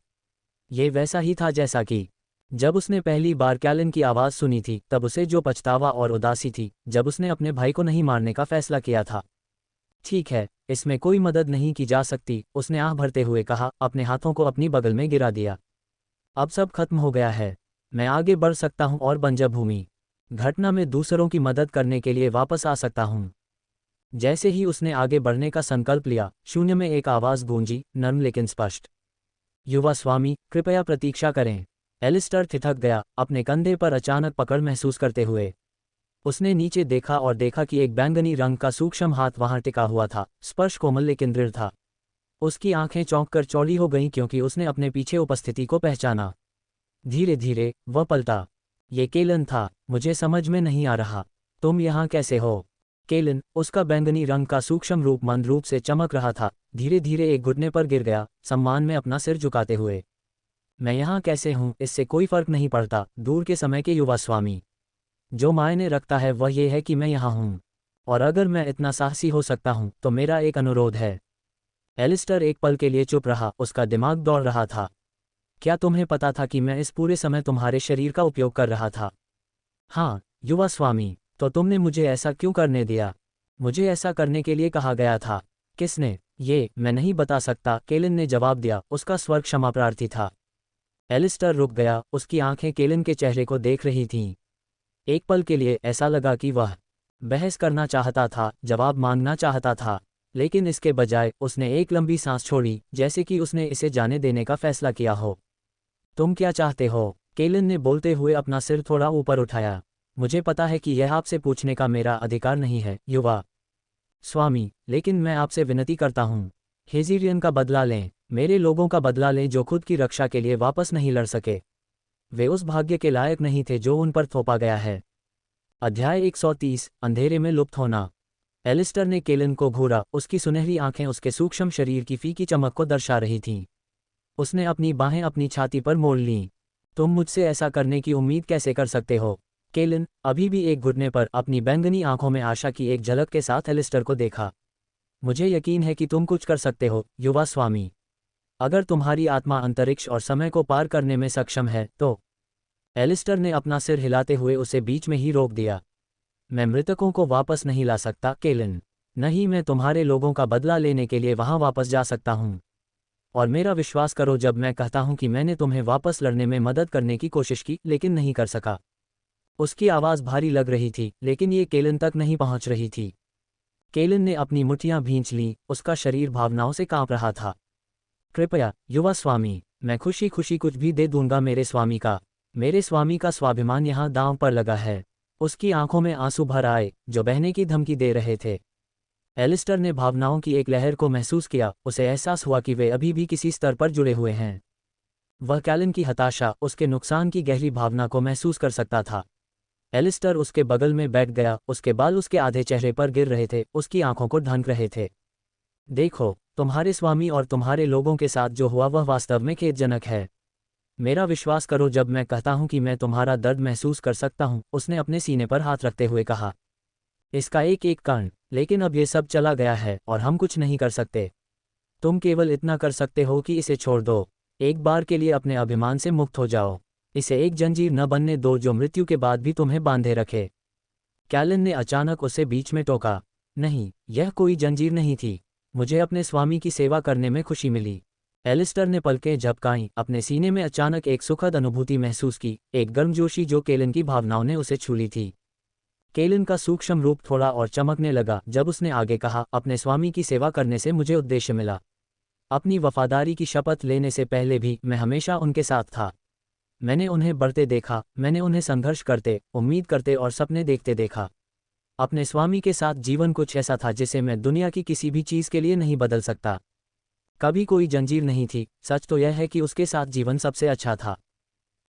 ये वैसा ही था जैसा कि जब उसने पहली बार कैलिन की आवाज़ सुनी थी, तब उसे जो पछतावा और उदासी थी जब उसने अपने भाई को नहीं मारने का फैसला किया था। ठीक है, इसमें कोई मदद नहीं की जा सकती, उसने आह भरते हुए कहा, अपने हाथों को अपनी बगल में गिरा दिया। अब सब खत्म हो गया है। मैं आगे बढ़ सकता हूँ और बंजर भूमि घटना में दूसरों की मदद करने के लिए वापस आ सकता हूँ। जैसे ही उसने आगे बढ़ने का संकल्प लिया, शून्य में एक आवाज़ गूंजी, नर्म लेकिन स्पष्ट। युवा स्वामी, कृपया प्रतीक्षा करें। एलिस्टर थिथक गया, अपने कंधे पर अचानक पकड़ महसूस करते हुए। उसने नीचे देखा और देखा कि एक बैंगनी रंग का सूक्ष्म हाथ वहां टिका हुआ था, स्पर्श कोमल लेकिन दृढ़ था। उसकी आंखें चौंककर चौड़ी हो गईं क्योंकि उसने अपने पीछे उपस्थिति को पहचाना। धीरे धीरे वह पलटा। ये केलन था। मुझे समझ में नहीं आ रहा, तुम यहाँ कैसे हो? केलन, उसका बैंगनी रंग का सूक्ष्म रूप मंद रूप से चमक रहा था, धीरे धीरे एक घुटने पर गिर गया, सम्मान में अपना सिर झुकाते हुए। मैं यहाँ कैसे हूँ इससे कोई फर्क नहीं पड़ता, दूर के समय के युवा स्वामी। जो मायने रखता है वह ये है कि मैं यहाँ हूँ। और अगर मैं इतना साहसी हो सकता हूँ तो मेरा एक अनुरोध है। एलिस्टर एक पल के लिए चुप रहा, उसका दिमाग दौड़ रहा था। क्या तुम्हें पता था कि मैं इस पूरे समय तुम्हारे शरीर का उपयोग कर रहा था? हाँ, युवा स्वामी। तो तुमने मुझे ऐसा क्यों करने दिया? मुझे ऐसा करने के लिए कहा गया था। किसने? ये मैं नहीं बता सकता, केलिन ने जवाब दिया, उसका स्वर क्षमा प्रार्थी था। एलिस्टर रुक गया, उसकी आंखें केलिन के चेहरे को देख रही थीं। एक पल के लिए ऐसा लगा कि वह बहस करना चाहता था, जवाब मांगना चाहता था, लेकिन इसके बजाय उसने एक लंबी सांस छोड़ी, जैसे कि उसने इसे जाने देने का फैसला किया हो। तुम क्या चाहते हो? केलिन ने बोलते हुए अपना सिर थोड़ा ऊपर उठाया। मुझे पता है कि यह आपसे पूछने का मेरा अधिकार नहीं है, युवा स्वामी, लेकिन मैं आपसे विनती करता हूँ। हेज़िरियन का बदला लें, मेरे लोगों का बदला लें जो खुद की रक्षा के लिए वापस नहीं लड़ सके। वे उस भाग्य के लायक नहीं थे जो उन पर थोपा गया है। अध्याय 130, अंधेरे में लुप्त होना। एलिस्टर ने केलिन को घूरा, उसकी सुनहरी आंखें उसके सूक्ष्म शरीर की फीकी चमक को दर्शा रही थीं। उसने अपनी बाहें अपनी छाती पर मोड़ लीं। तुम मुझसे ऐसा करने की उम्मीद कैसे कर सकते हो? केलिन, अभी भी एक घुटने पर, अपनी बैंगनी आंखों में आशा की एक झलक के साथ एलिस्टर को देखा। मुझे यकीन है कि तुम कुछ कर सकते हो, युवा स्वामी। अगर तुम्हारी आत्मा अंतरिक्ष और समय को पार करने में सक्षम है तो। एलिस्टर ने अपना सिर हिलाते हुए उसे बीच में ही रोक दिया। मैं मृतकों को वापस नहीं ला सकता, केलिन। नहीं, मैं तुम्हारे लोगों का बदला लेने के लिए वहां वापस जा सकता हूं। और मेरा विश्वास करो जब मैं कहता हूं कि मैंने तुम्हें वापस लड़ने में मदद करने की कोशिश की लेकिन नहीं कर सका। उसकी आवाज़ भारी लग रही थी, लेकिन ये केलिन तक नहीं पहुंच रही थी। केलिन ने अपनी मुट्ठियां भींच लीं, उसका शरीर भावनाओं से कांप रहा था। कृपया, युवा स्वामी, मैं खुशी खुशी कुछ भी दे दूंगा मेरे स्वामी का स्वाभिमान यहाँ दांव पर लगा है। उसकी आंखों में आंसू भर आए, जो बहने की धमकी दे रहे थे। एलिस्टर ने भावनाओं की एक लहर को महसूस किया, उसे एहसास हुआ कि वे अभी भी किसी स्तर पर जुड़े हुए हैं। वह कैलिन की हताशा, उसके नुकसान की गहरी भावना को महसूस कर सकता था। एलिस्टर उसके बगल में बैठ गया, उसके बाल उसके आधे चेहरे पर गिर रहे थे, उसकी आंखों को ढंक रहे थे। देखो, तुम्हारे स्वामी और तुम्हारे लोगों के साथ जो हुआ वह वास्तव में खेदजनक है। मेरा विश्वास करो जब मैं कहता हूं कि मैं तुम्हारा दर्द महसूस कर सकता हूं, उसने अपने सीने पर हाथ रखते हुए कहा। इसका एक एक कण, लेकिन अब ये सब चला गया है और हम कुछ नहीं कर सकते। तुम केवल इतना कर सकते हो कि इसे छोड़ दो। एक बार के लिए अपने अभिमान से मुक्त हो जाओ। इसे एक जंजीर न बनने दो जो मृत्यु के बाद भी तुम्हें बांधे रखे। कैलिन ने अचानक उसे बीच में टोका। नहीं, यह कोई जंजीर नहीं थी। मुझे अपने स्वामी की सेवा करने में खुशी मिली। एलिस्टर ने पलकें झपकाईं, अपने सीने में अचानक एक सुखद अनुभूति महसूस की, एक गर्मजोशी जो केलिन की भावनाओं ने उसे छू ली थी। केलिन का सूक्ष्म रूप थोड़ा और चमकने लगा जब उसने आगे कहा, अपने स्वामी की सेवा करने से मुझे उद्देश्य मिला। अपनी वफादारी की शपथ लेने से पहले भी मैं हमेशा उनके साथ था। मैंने उन्हें बढ़ते देखा, मैंने उन्हें संघर्ष करते, उम्मीद करते और सपने देखते देखा। अपने स्वामी के साथ जीवन कुछ ऐसा था जिसे मैं दुनिया की किसी भी चीज़ के लिए नहीं बदल सकता। कभी कोई जंजीर नहीं थी। सच तो यह है कि उसके साथ जीवन सबसे अच्छा था।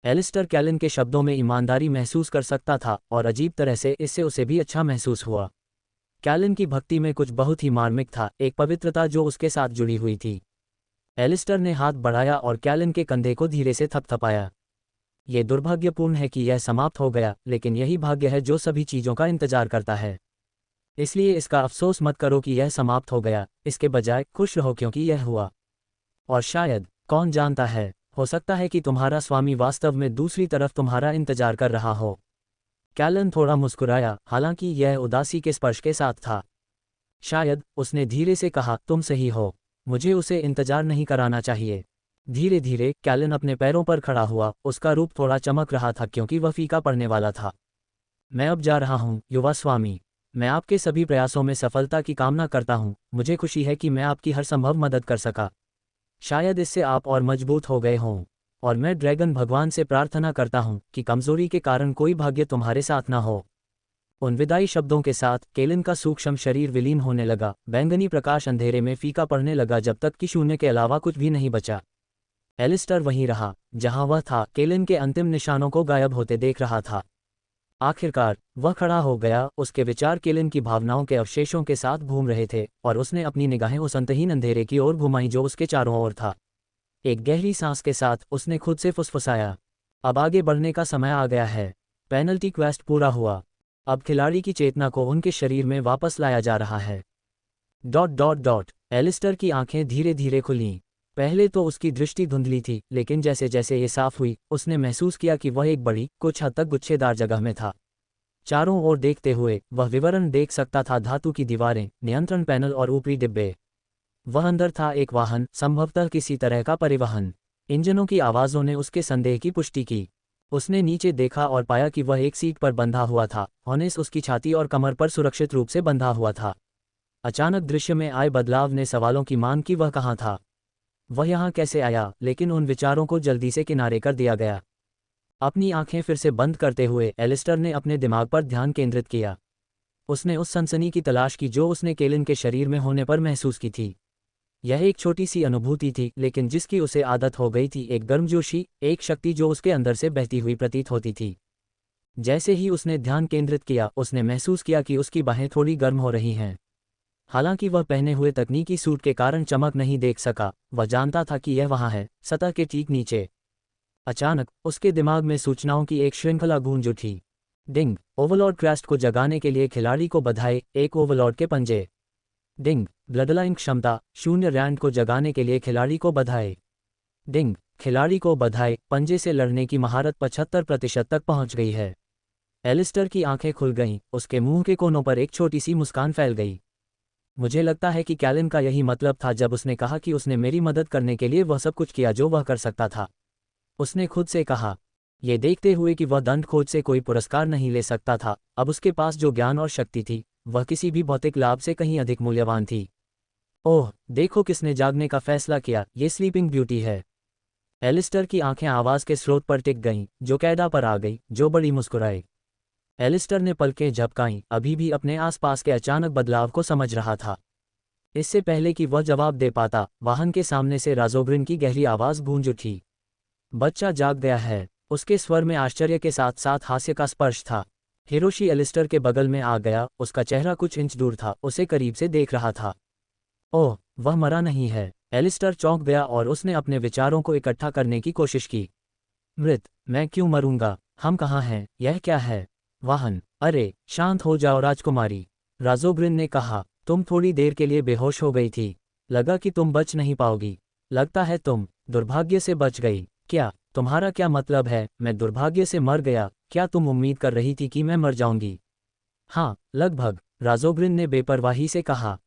एलिस्टर कैलिन के शब्दों में ईमानदारी महसूस कर सकता था और अजीब तरह से इससे उसे भी अच्छा महसूस हुआ। कैलिन की भक्ति में कुछ बहुत ही मार्मिक था, एक पवित्रता जो उसके साथ जुड़ी हुई थी। एलिस्टर ने हाथ बढ़ाया और कैलन के कंधे को धीरे से थपथपाया। ये दुर्भाग्यपूर्ण है कि यह समाप्त हो गया, लेकिन यही भाग्य है जो सभी चीज़ों का इंतजार करता है। इसलिए इसका अफसोस मत करो कि यह समाप्त हो गया, इसके बजाय खुश रहो क्योंकि यह हुआ। और शायद, कौन जानता है, हो सकता है कि तुम्हारा स्वामी वास्तव में दूसरी तरफ तुम्हारा इंतजार कर रहा हो। कैलन थोड़ा मुस्कुराया, हालांकि यह उदासी के स्पर्श के साथ था। शायद, उसने धीरे से कहा, तुम सही हो, मुझे उसे इंतजार नहीं कराना चाहिए। धीरे धीरे कैलन अपने पैरों पर खड़ा हुआ, उसका रूप थोड़ा चमक रहा था क्योंकि वह फीका पड़ने वाला था। मैं अब जा रहा हूँ, युवा स्वामी। मैं आपके सभी प्रयासों में सफलता की कामना करता हूँ। मुझे खुशी है कि मैं आपकी हर संभव मदद कर सका। शायद इससे आप और मजबूत हो गए हों। और मैं ड्रैगन भगवान से प्रार्थना करता हूँ कि कमजोरी के कारण कोई भाग्य तुम्हारे साथ ना हो। उन विदाई शब्दों के साथ केलिन का सूक्ष्म शरीर विलीन होने लगा। बैंगनी प्रकाश अंधेरे में फीका पड़ने लगा जब तक कि शून्य के अलावा कुछ भी नहीं बचा। एलिस्टर वहीं रहा जहां वह था, केलिन के अंतिम निशानों को गायब होते देख रहा था। आखिरकार वह खड़ा हो गया। उसके विचार केलिन की भावनाओं के अवशेषों के साथ घूम रहे थे और उसने अपनी निगाहें उस अंतहीन अंधेरे की ओर घुमाई जो उसके चारों ओर था। एक गहरी सांस के साथ उसने खुद से फुसफुसाया, अब आगे बढ़ने का समय आ गया है। पेनल्टी क्वेस्ट पूरा हुआ। अब खिलाड़ी की चेतना को उनके शरीर में वापस लाया जा रहा है। ... एलिस्टर की आंखें धीरे धीरे खुलीं। पहले तो उसकी दृष्टि धुंधली थी, लेकिन जैसे जैसे ये साफ हुई, उसने महसूस किया कि वह एक बड़ी, कुछ हद तक गुच्छेदार जगह में था। चारों ओर देखते हुए वह विवरण देख सकता था, धातु की दीवारें, नियंत्रण पैनल और ऊपरी डिब्बे। वह अंदर था एक वाहन, संभवतः किसी तरह का परिवहन। इंजनों की आवाज़ों ने उसके संदेह की पुष्टि की। उसने नीचे देखा और पाया कि वह एक सीट पर बंधा हुआ था। हॉर्नेस उसकी छाती और कमर पर सुरक्षित रूप से बंधा हुआ था। अचानक दृश्य में आए बदलाव ने सवालों की मान की, वह कहाँ था, वह यहाँ कैसे आया। लेकिन उन विचारों को जल्दी से किनारे कर दिया गया। अपनी आंखें फिर से बंद करते हुए एलिस्टर ने अपने दिमाग पर ध्यान केंद्रित किया। उसने उस सनसनी की तलाश की जो उसने केलिन के शरीर में होने पर महसूस की थी। यह एक छोटी सी अनुभूति थी, लेकिन जिसकी उसे आदत हो गई थी। एक गर्मजोशी, एक शक्ति जो उसके अंदर से बहती हुई प्रतीत होती थी। जैसे ही उसने ध्यान केंद्रित किया, उसने महसूस किया कि उसकी बाहें थोड़ी गर्म हो रही हैं। हालांकि वह पहने हुए तकनीकी सूट के कारण चमक नहीं देख सका, वह जानता था कि यह वहां है, सतह के ठीक नीचे। अचानक उसके दिमाग में सूचनाओं की एक श्रृंखला गूंज उठी। डिंग, ओवरलॉर्ड क्रेस्ट को जगाने के लिए खिलाड़ी को बधाई, एक ओवरलॉर्ड के पंजे। डिंग, ब्लडलाइन क्षमता, 0 रैंड को जगाने के लिए खिलाड़ी को बधाई। डिंग, खिलाड़ी को बधाई, पंजे से लड़ने की महारत 75% तक पहुंच गई है। एलिस्टर की आंखें खुल गईं, उसके मुंह के कोनों पर एक छोटी सी मुस्कान फैल गई। मुझे लगता है कि कैलिन का यही मतलब था जब उसने कहा कि उसने मेरी मदद करने के लिए वह सब कुछ किया जो वह कर सकता था। उसने खुद से कहा, ये देखते हुए कि वह दंड खोज से कोई पुरस्कार नहीं ले सकता था। अब उसके पास जो ज्ञान और शक्ति थी, वह किसी भी भौतिक लाभ से कहीं अधिक मूल्यवान थी। ओह, देखो किसने जागने का फैसला किया, ये स्लीपिंग ब्यूटी है। एलिस्टर की आंखें आवाज़ के स्रोत पर टिक गईं, जो कैडा पर आ गई, जो बड़ी मुस्कुराई। एलिस्टर ने पलकें झपकाईं, अभी भी अपने आसपास के अचानक बदलाव को समझ रहा था। इससे पहले कि वह जवाब दे पाता, वाहन के सामने से राजोग्रिन की गहरी आवाज़ गूंज उठी। बच्चा जाग गया है। उसके स्वर में आश्चर्य के साथ साथ हास्य का स्पर्श था। हिरोशी एलिस्टर के बगल में आ गया, उसका चेहरा कुछ इंच दूर था, उसे करीब से देख रहा था। ओह, वह मरा नहीं है। एलिस्टर चौंक गया और उसने अपने विचारों को इकट्ठा करने की कोशिश की। मृत, मैं क्यों मरूंगा, हम कहाँ हैं, यह क्या है। वाहन, अरे शांत हो जाओ राजकुमारी, राजोग्रिन ने कहा। तुम थोड़ी देर के लिए बेहोश हो गई थी, लगा कि तुम बच नहीं पाओगी। लगता है तुम दुर्भाग्य से बच गई। क्या, तुम्हारा क्या मतलब है, मैं दुर्भाग्य से मर गया? क्या तुम उम्मीद कर रही थी कि मैं मर जाऊंगी? हाँ, लगभग, राजोग्रिन ने बेपरवाही से कहा।